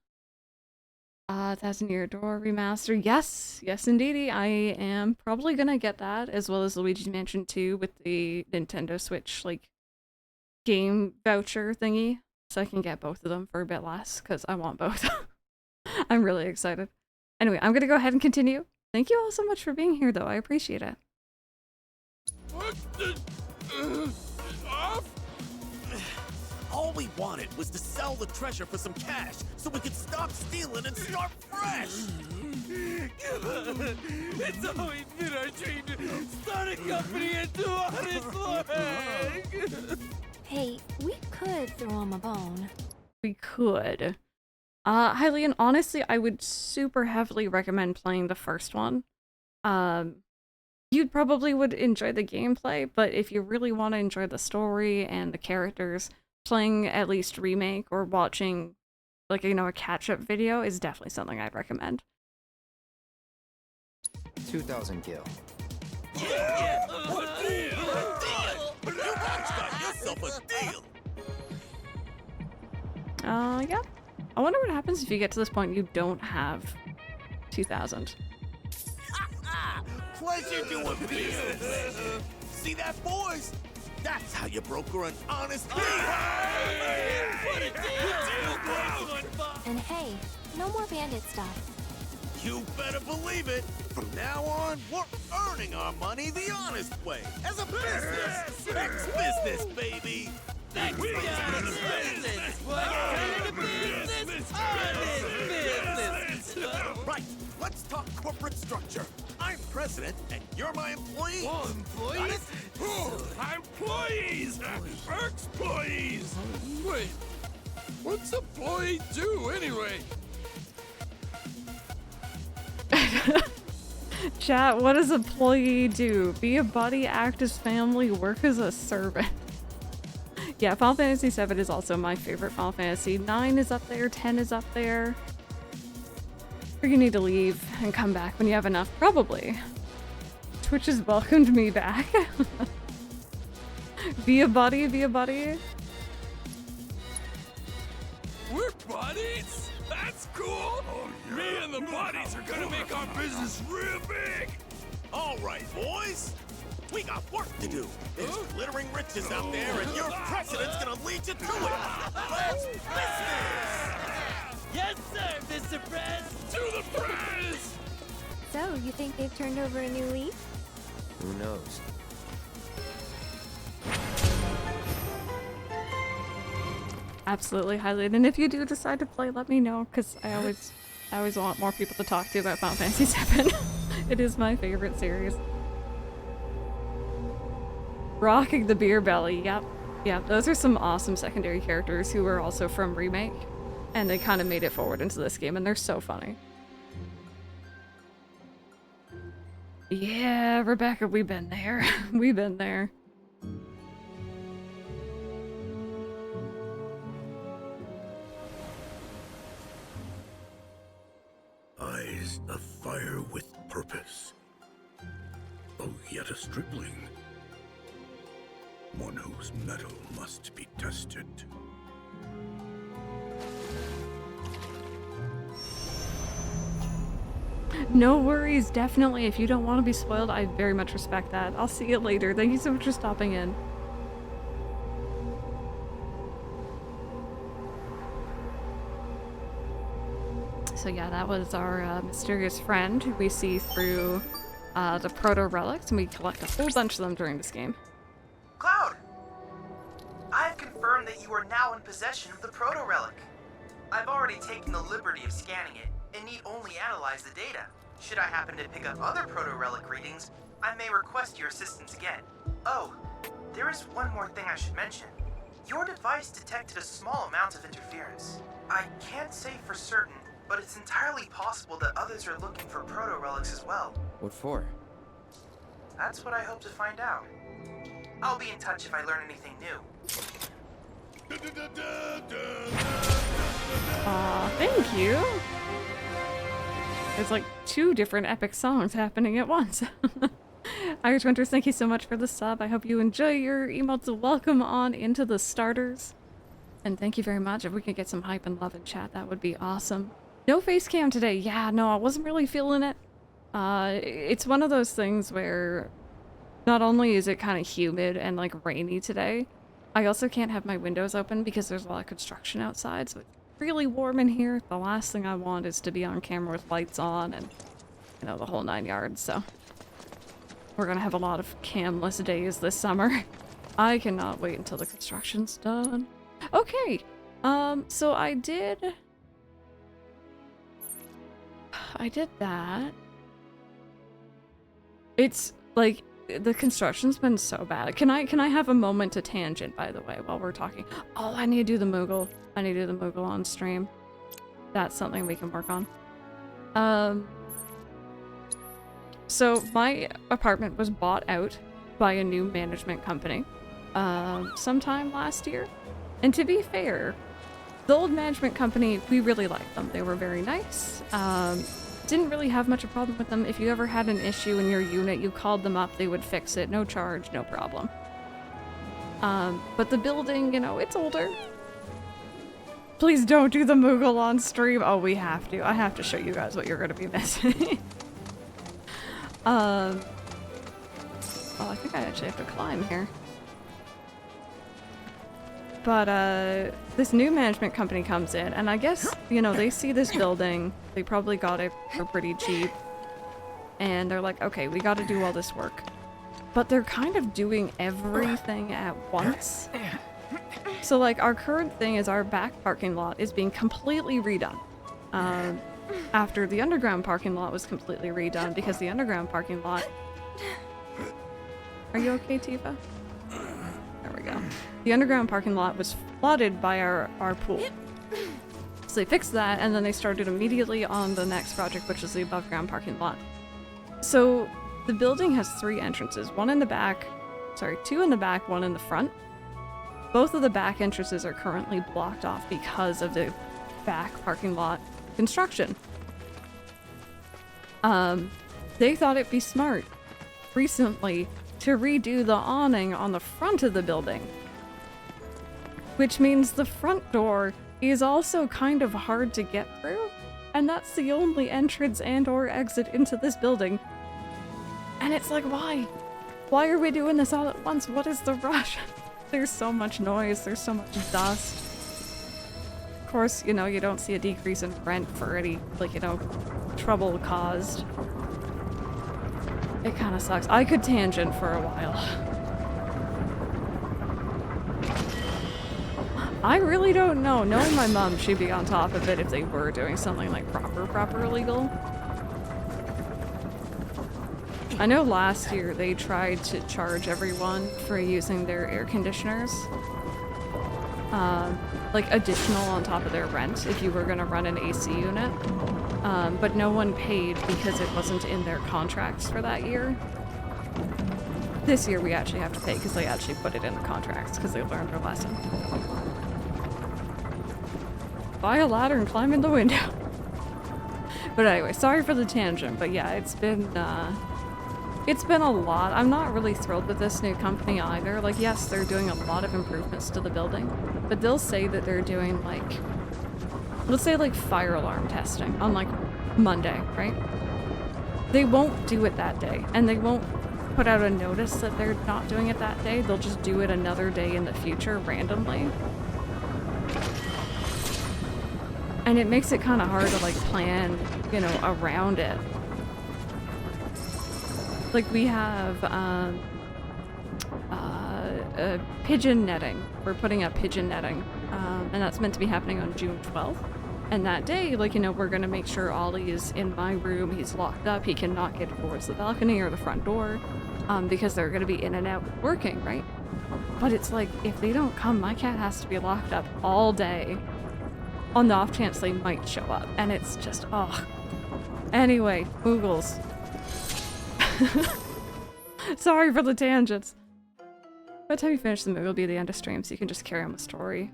1,000 Year Door Remaster, yes indeedy. I am probably gonna get that, as well as Luigi's Mansion 2 with the Nintendo Switch, like, game voucher thingy, so I can get both of them for a bit less, because I want both. I'm really excited. Anyway, I'm gonna go ahead and continue. Thank you all so much for being here, though. I appreciate it. All we wanted was to sell the treasure for some cash, so we could stop stealing and start fresh! It's always been our dream to start a company and do honest work! Hey, we could throw him a bone. We could. Hylian, honestly, I would super heavily recommend playing the first one. You probably would enjoy the gameplay, but if you really want to enjoy the story and the characters, playing at least Remake or watching, like, you know, a catch-up video is definitely something I'd recommend. 2,000 gil. Yeah! A deal! You guys got yourself a deal! Yeah. I wonder what happens if you get to this point and you don't have 2,000. Pleasure doing business! See that, boys? That's how you broker an honest deal! What a deal! And hey, no more bandit stuff. You better believe it! From now on, we're earning our money the honest way! As a business! Next business, baby! Next business! What kind of business? Honest business! Right right, let's talk corporate structure. I'm president, and you're my employee. Oh, employees? Employees! Ex-employees! Wait, what's employee do anyway? Chat, what does employee do? Be a buddy, act as family, work as a servant. Yeah, Final Fantasy VII is also my favorite Final Fantasy. 9 is up there, 10 is up there. Or you need to leave and come back when you have enough, probably. Twitch has welcomed me back. Be a buddy, be a buddy. We're buddies? That's cool! Oh, yeah. Me and the buddies are gonna make our business real big! Alright, boys! We got work to do. There's glittering riches out there, and your president's gonna lead you to it! Let's business! Yes, sir, Mr. Press! To the press! So, you think they've turned over a new leaf? Who knows? Absolutely, highlight. And if you do decide to play, let me know, because I always want more people to talk to about Final Fantasy VII. It is my favorite series. Rocking the beer belly, yep. Yep, those are some awesome secondary characters who were also from Remake. And they kind of made it forward into this game, and they're so funny. Yeah, Rebecca, we've been there. We've been there. Eyes afire with purpose. Oh, yet a stripling. One whose mettle must be tested. No worries, definitely. If you don't want to be spoiled, I very much respect that. I'll see you later. Thank you so much for stopping in. So yeah, that was our mysterious friend who we see through the proto-relics, and we collect a whole bunch of them during this game. Cloud! I've confirmed that you are now in possession of the proto-relic. I've already taken the liberty of scanning it, and need only analyze the data. Should I happen to pick up other proto-relic readings, I may request your assistance again. Oh, there is one more thing I should mention. Your device detected a small amount of interference. I can't say for certain, but it's entirely possible that others are looking for proto-relics as well. What for? That's what I hope to find out. I'll be in touch if I learn anything new. Aw, thank you! There's like 2 different epic songs happening at once. Irish Winters, thank you so much for the sub. I hope you enjoy your emotes. Welcome on into the starters. And thank you very much. If we could get some hype and love in chat, that would be awesome. No face cam today. Yeah, no, I wasn't really feeling it. It's one of those things where not only is it kind of humid and like rainy today, I also can't have my windows open because there's a lot of construction outside, so it's really warm in here. The last thing I want is to be on camera with lights on and, you know, the whole 9 yards, so we're gonna have a lot of camless days this summer. I cannot wait until the construction's done. Okay, so I did that. It's like the construction's been so bad. Can I have a moment to tangent, by the way, while we're talking? Oh, I need to do the Moogle. I need to do the Moogle on stream. That's something we can work on. So my apartment was bought out by a new management company sometime last year. And to be fair, the old management company, we really liked them. They were very nice. Didn't really have much of a problem with them. If you ever had an issue in your unit, you called them up, they would fix it. No charge, no problem. But the building, you know, it's older. Please don't do the Moogle on stream. Oh, we have to. I have to show you guys what you're going to be missing. Oh, I think I actually have to climb here. But, this new management company comes in, and I guess, you know, they see this building, they probably got it for pretty cheap, and they're like, okay, we gotta do all this work. But they're kind of doing everything at once. So, like, our current thing is our back parking lot is being completely redone. after the underground parking lot was completely redone, because the underground parking lot... Are you okay, Tifa? There we go. The underground parking lot was flooded by our pool. So they fixed that, and then they started immediately on the next project, which is the above ground parking lot. So the building has 3 entrances, one in the back, sorry, 2 in the back, 1 in the front. Both of the back entrances are currently blocked off because of the back parking lot construction. They thought it'd be smart recently to redo the awning on the front of the building, which means the front door is also kind of hard to get through, and that's the only entrance and or exit into this building. And it's like, why? Why are we doing this all at once? What is the rush? There's so much noise, there's so much dust. Of course, you know, you don't see a decrease in rent for any, like, you know, trouble caused. It kind of sucks. I could tangent for a while. I really don't know. Knowing my mom, she'd be on top of it if they were doing something like proper illegal. I know last year they tried to charge everyone for using their air conditioners. Like additional on top of their rent if you were gonna run an AC unit. But no one paid because it wasn't in their contracts for that year. This year we actually have to pay because they actually put it in the contracts because they learned their lesson. Buy a ladder and climb in the window. But anyway, sorry for the tangent, but yeah, it's been a lot. I'm not really thrilled with this new company either. Like, yes, they're doing a lot of improvements to the building, but they'll say that they're doing, like, let's say, like, fire alarm testing on, like, Monday, right? They won't do it that day, and they won't put out a notice that they're not doing it that day. They'll just do it another day in the future randomly. And it makes it kind of hard to, like, plan, you know, around it. Like, we have, pigeon netting. We're putting up pigeon netting, and that's meant to be happening on June 12th. And that day, like, you know, we're gonna make sure Ollie is in my room, he's locked up, he cannot get towards the balcony or the front door, because they're gonna be in and out working, right? But it's like, if they don't come, my cat has to be locked up all day on the off chance they might show up, and it's just, ugh. Anyway, Moogles. Sorry for the tangents. By the time you finish the movie, it'll be the end of stream, so you can just carry on the story.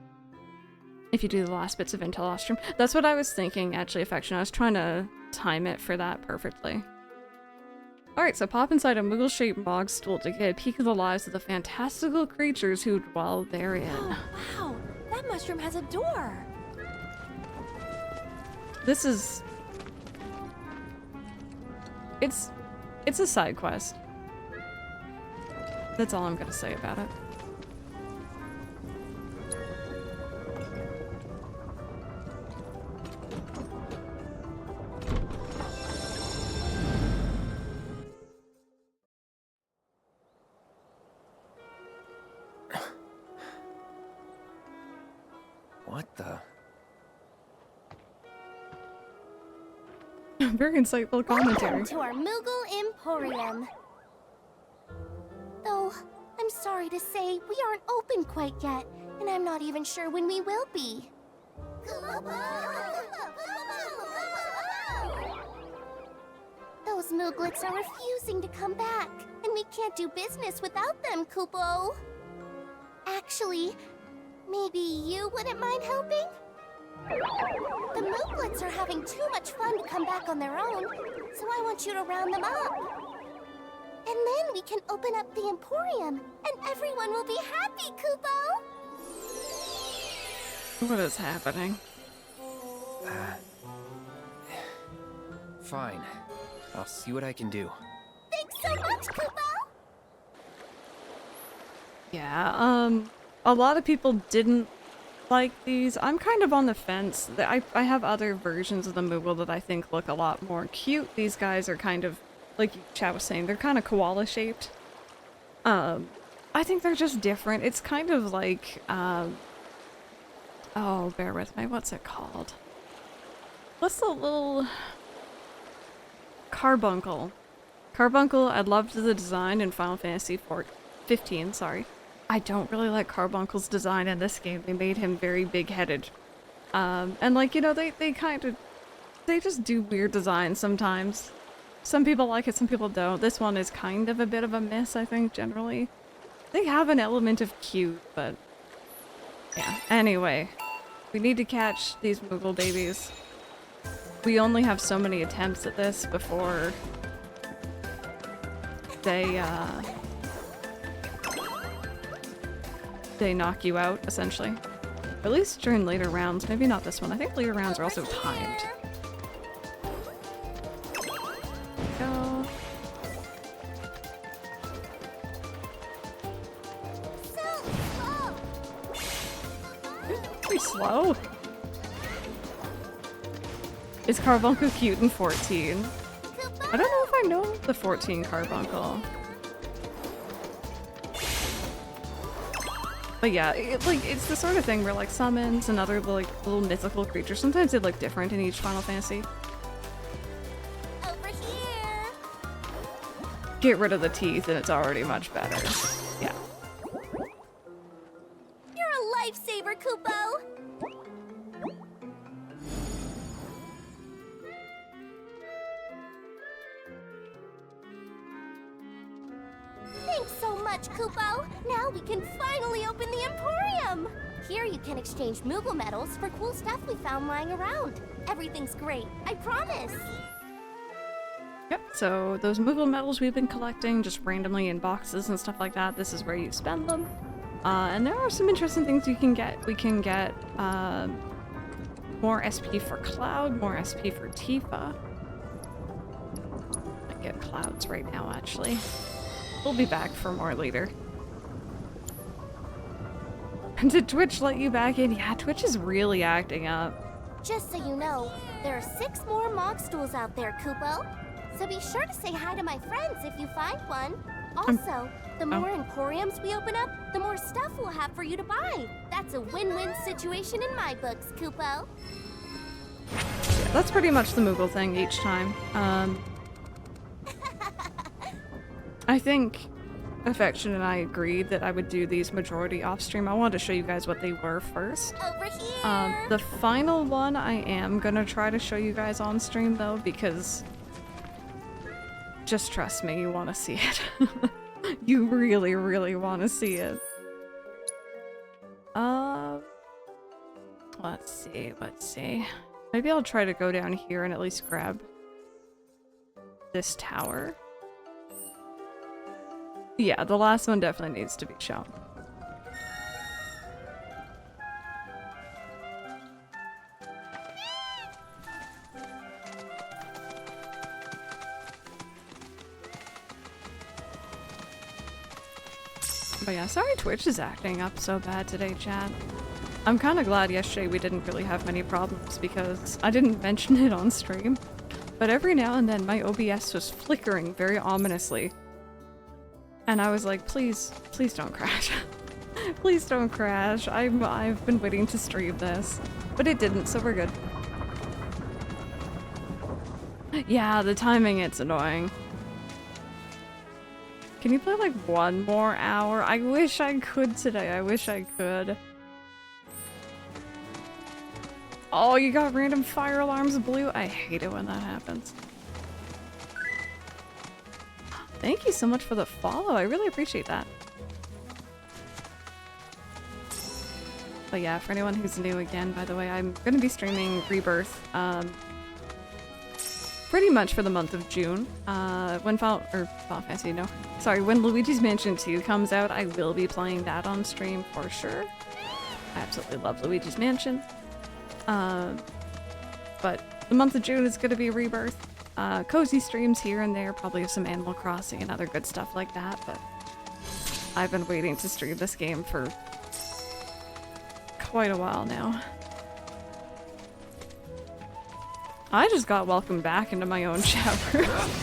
If you do the last bits of intel off stream. That's what I was thinking, actually, Affection. I was trying to time it for that perfectly. Alright, so pop inside a Moogle-shaped Mog stool to get a peek of the lives of the fantastical creatures who dwell therein. Oh, wow! That mushroom has a door! This is... It's a side quest. That's all I'm gonna say about it. What the? Very insightful commentary. Welcome to our Moogle Emporium. Though, I'm sorry to say, we aren't open quite yet, and I'm not even sure when we will be. Those Mooglets are refusing to come back, and we can't do business without them, Kupo. Actually, maybe you wouldn't mind helping? The Mooglets are having too much fun to come back on their own, so I want you to round them up. And then we can open up the Emporium, and everyone will be happy, Kupo! What is happening? Fine. I'll see what I can do. Thanks so much, Kupo! Yeah, a lot of people didn't like these. I'm kind of on the fence. I have other versions of the Moogle that I think look a lot more cute. These guys are kind of, like Chad was saying, they're kind of koala shaped. I think they're just different. It's kind of like, oh, bear with me. What's it called? What's the little carbuncle? Carbuncle, I loved the design in Final Fantasy 15, sorry. I don't really like Carbuncle's design in this game. They made him very big-headed. And like, you know, they just do weird designs sometimes. Some people like it, some people don't. This one is kind of a bit of a miss, I think, generally. They have an element of cute, but yeah. Anyway, we need to catch these Moogle babies. We only have so many attempts at this before they knock you out, essentially. At least during later rounds. Maybe not this one. I think later rounds are also timed. Go. Pretty slow. Is Carbuncle cute in 14? I don't know if I know the 14 Carbuncle. But yeah, it's the sort of thing where like summons and other like little mythical creatures, sometimes they look different in each Final Fantasy. Over here. Get rid of the teeth and it's already much better. Yeah. You're a lifesaver, Kupo. Thanks so much, Kupo. Now we can finally open the Emporium. Here you can exchange Moogle medals for cool stuff we found lying around. Everything's great, I promise. Yep, so those Moogle medals we've been collecting just randomly in boxes and stuff like that, this is where you spend them. And there are some interesting things you can get. We can get more SP for Cloud, more SP for Tifa. I get Clouds right now, actually. We'll be back for more later. Did Twitch let you back in? Yeah, Twitch is really acting up. Just so you know, there are 6 more Mog Stools out there, Kupo. So be sure to say hi to my friends if you find one. Also, the more Emporiums we open up, the more stuff we'll have for you to buy. That's a win-win situation in my books, Kupo. Yeah, that's pretty much the Moogle thing each time. I think Affection and I agreed that I would do these majority off stream. I wanted to show you guys what they were first. Over here. The final one I am gonna try to show you guys on stream though, because just trust me, you want to see it. You really, really want to see it. Let's see. Maybe I'll try to go down here and at least grab this tower. Yeah, the last one definitely needs to be shown. But yeah, sorry Twitch is acting up so bad today, chat. I'm kind of glad yesterday we didn't really have many problems because I didn't mention it on stream. But every now and then my OBS was flickering very ominously. And I was like, please don't crash. Please don't crash. I've been waiting to stream this. But it didn't, so we're good. Yeah, the timing, it's annoying. Can you play like 1 more hour? I wish I could today. I wish I could. Oh, you got random fire alarms blue? I hate it when that happens. Thank you so much for the follow. I really appreciate that. But yeah, for anyone who's new again, by the way, I'm going to be streaming Rebirth pretty much for the month of June. When Final Fantasy, no. Sorry, when Luigi's Mansion 2 comes out, I will be playing that on stream for sure. I absolutely love Luigi's Mansion. But the month of June is going to be Rebirth. Cozy streams here and there, probably some Animal Crossing and other good stuff like that, but I've been waiting to stream this game for quite a while now. I just got welcomed back into my own chat room. Have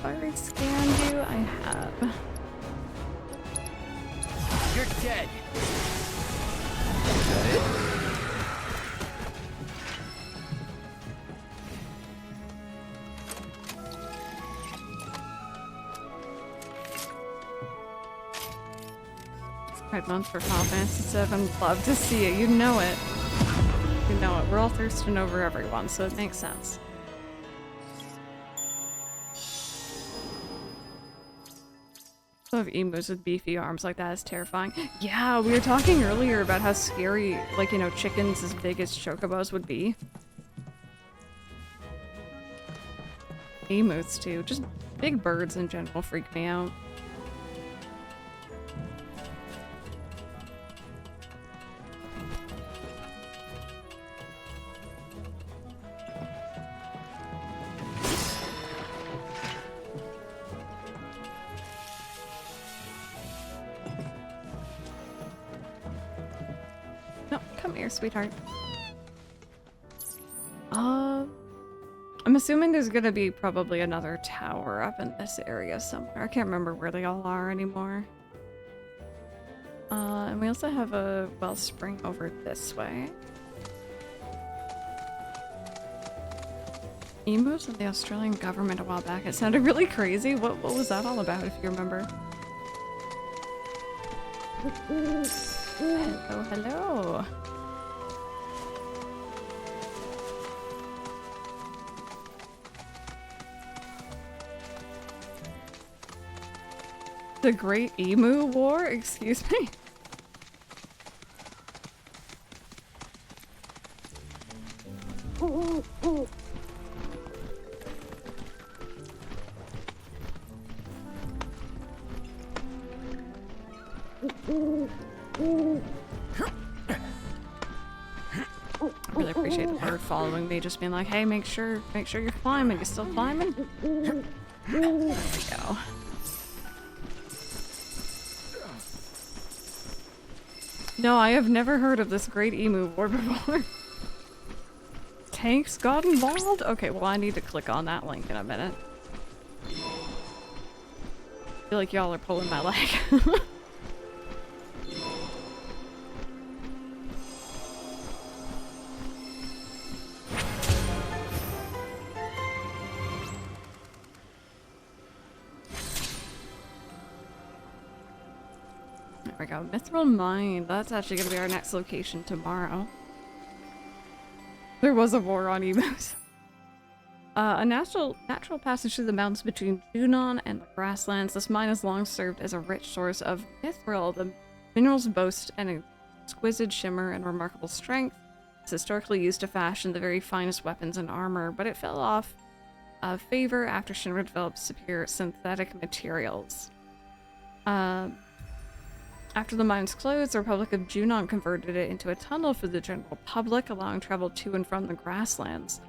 I already scanned you? I have. You're dead. Is that it? Right month for Final Fantasy VII. Love to see it. You know it. You know it. We're all thirsting over everyone, so it makes sense. I love emus with beefy arms like that is terrifying. Yeah, we were talking earlier about how scary, like, you know, chickens as big as chocobos would be. Emus too. Just big birds in general freak me out. No, come here, sweetheart. I'm assuming there's gonna be probably another tower up in this area somewhere. I can't remember where they all are anymore. And we also have a wellspring over this way. Emus and the Australian government a while back. It sounded really crazy. What was that all about, if you remember? Hello, hello. The Great Emu War? Excuse me? I really appreciate the bird following me, just being like, hey, make sure you're climbing. You still climbing? There we go. No, I have never heard of this Great Emu War before. Tanks got involved? Okay, well I need to click on that link in a minute. I feel like y'all are pulling my leg. There we go. Mithril Mine. That's actually going to be our next location tomorrow. There was a war on emus. A natural passage through the mountains between Junon and the grasslands. This mine has long served as a rich source of mithril. The minerals boast an exquisite shimmer and remarkable strength. It's historically used to fashion the very finest weapons and armor, but it fell off favor after Shinra developed superior synthetic materials. After the mines closed, the Republic of Junon converted it into a tunnel for the general public, allowing travel to and from the grasslands.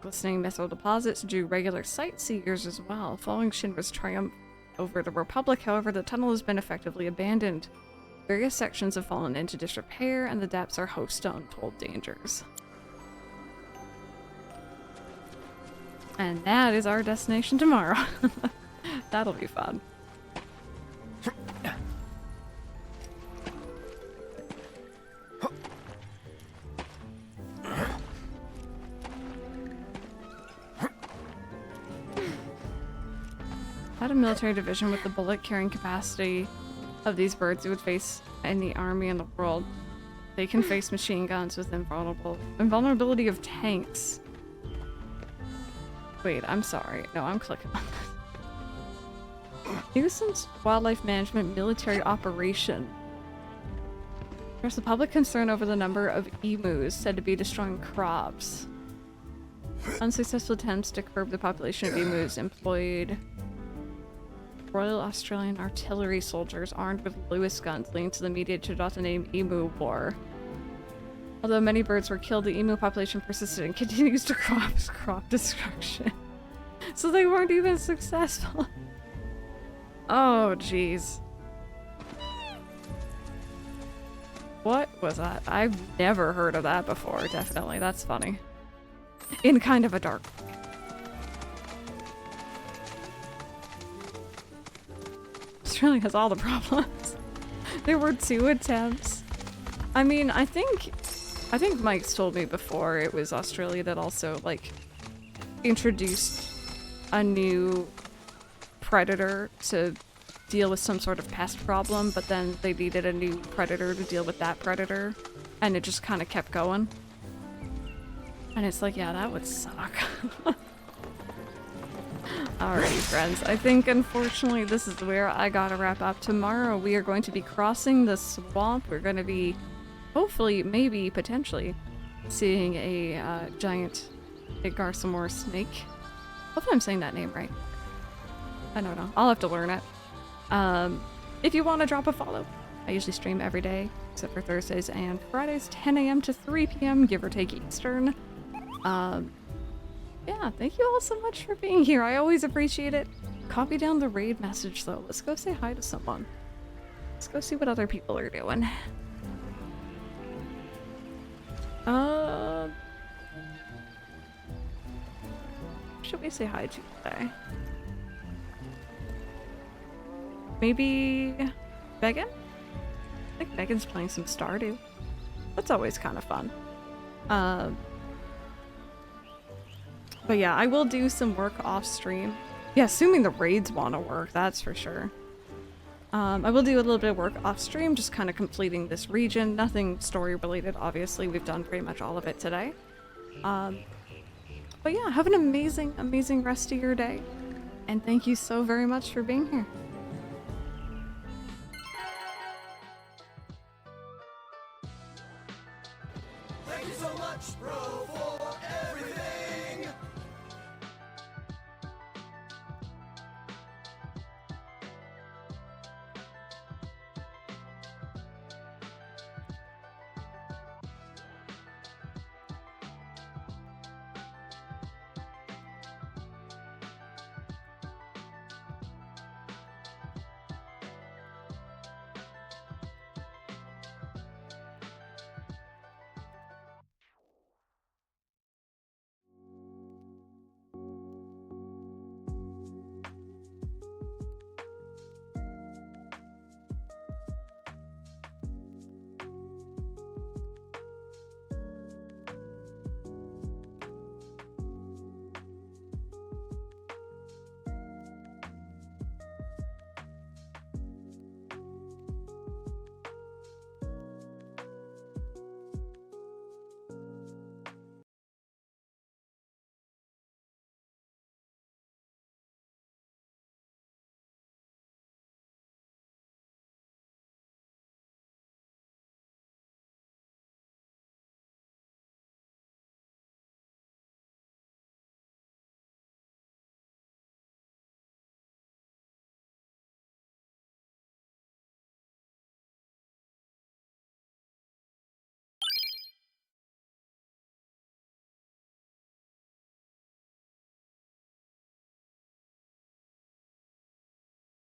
Glistening mithril deposits drew regular sightseers as well. Following Shinra's triumph over the Republic, however, the tunnel has been effectively abandoned. Various sections have fallen into disrepair, and the depths are host to untold dangers. And that is our destination tomorrow. That'll be fun. Had a military division with the bullet carrying capacity of these birds, you would face any army in the world. They can face machine guns with invulnerability of tanks. Wait, I'm sorry. No, I'm clicking on this. Nuisance wildlife management military operation. There's the public concern over the number of emus said to be destroying crops. Unsuccessful attempts to curb the population of emus employed Royal Australian Artillery soldiers armed with Lewis guns, leading to the media to adopt the name Emu War. Although many birds were killed, the emu population persisted and continues to cause crop destruction. So they weren't even successful. Oh, jeez. What was that? I've never heard of that before, definitely. That's funny. In kind of a dark way. Australia has all the problems. There were 2 attempts. I mean, I think Mike's told me before it was Australia that also, like, introduced a new predator to deal with some sort of pest problem, but then they needed a new predator to deal with that predator, and it just kind of kept going. And it's like, yeah, that would suck. Alrighty, friends. I think, unfortunately, this is where I gotta wrap up. Tomorrow, we are going to be crossing the swamp. We're going to be, hopefully, maybe, potentially, seeing a giant Garsamore snake. Hopefully I'm saying that name right. I don't know. I'll have to learn it. If you want to drop a follow, I usually stream every day, except for Thursdays and Fridays, 10 a.m. to 3 p.m., give or take Eastern. Yeah, thank you all so much for being here. I always appreciate it. Copy down the raid message, though. Let's go say hi to someone. Let's go see what other people are doing. Should we say hi to today? Maybe Megan? I think Megan's playing some Stardew. That's always kind of fun. But yeah, I will do some work off stream. Yeah, assuming the raids want to work, that's for sure. I will do a little bit of work off stream, just kind of completing this region. Nothing story related, obviously. We've done pretty much all of it today. But yeah, have an amazing, amazing rest of your day. And thank you so very much for being here.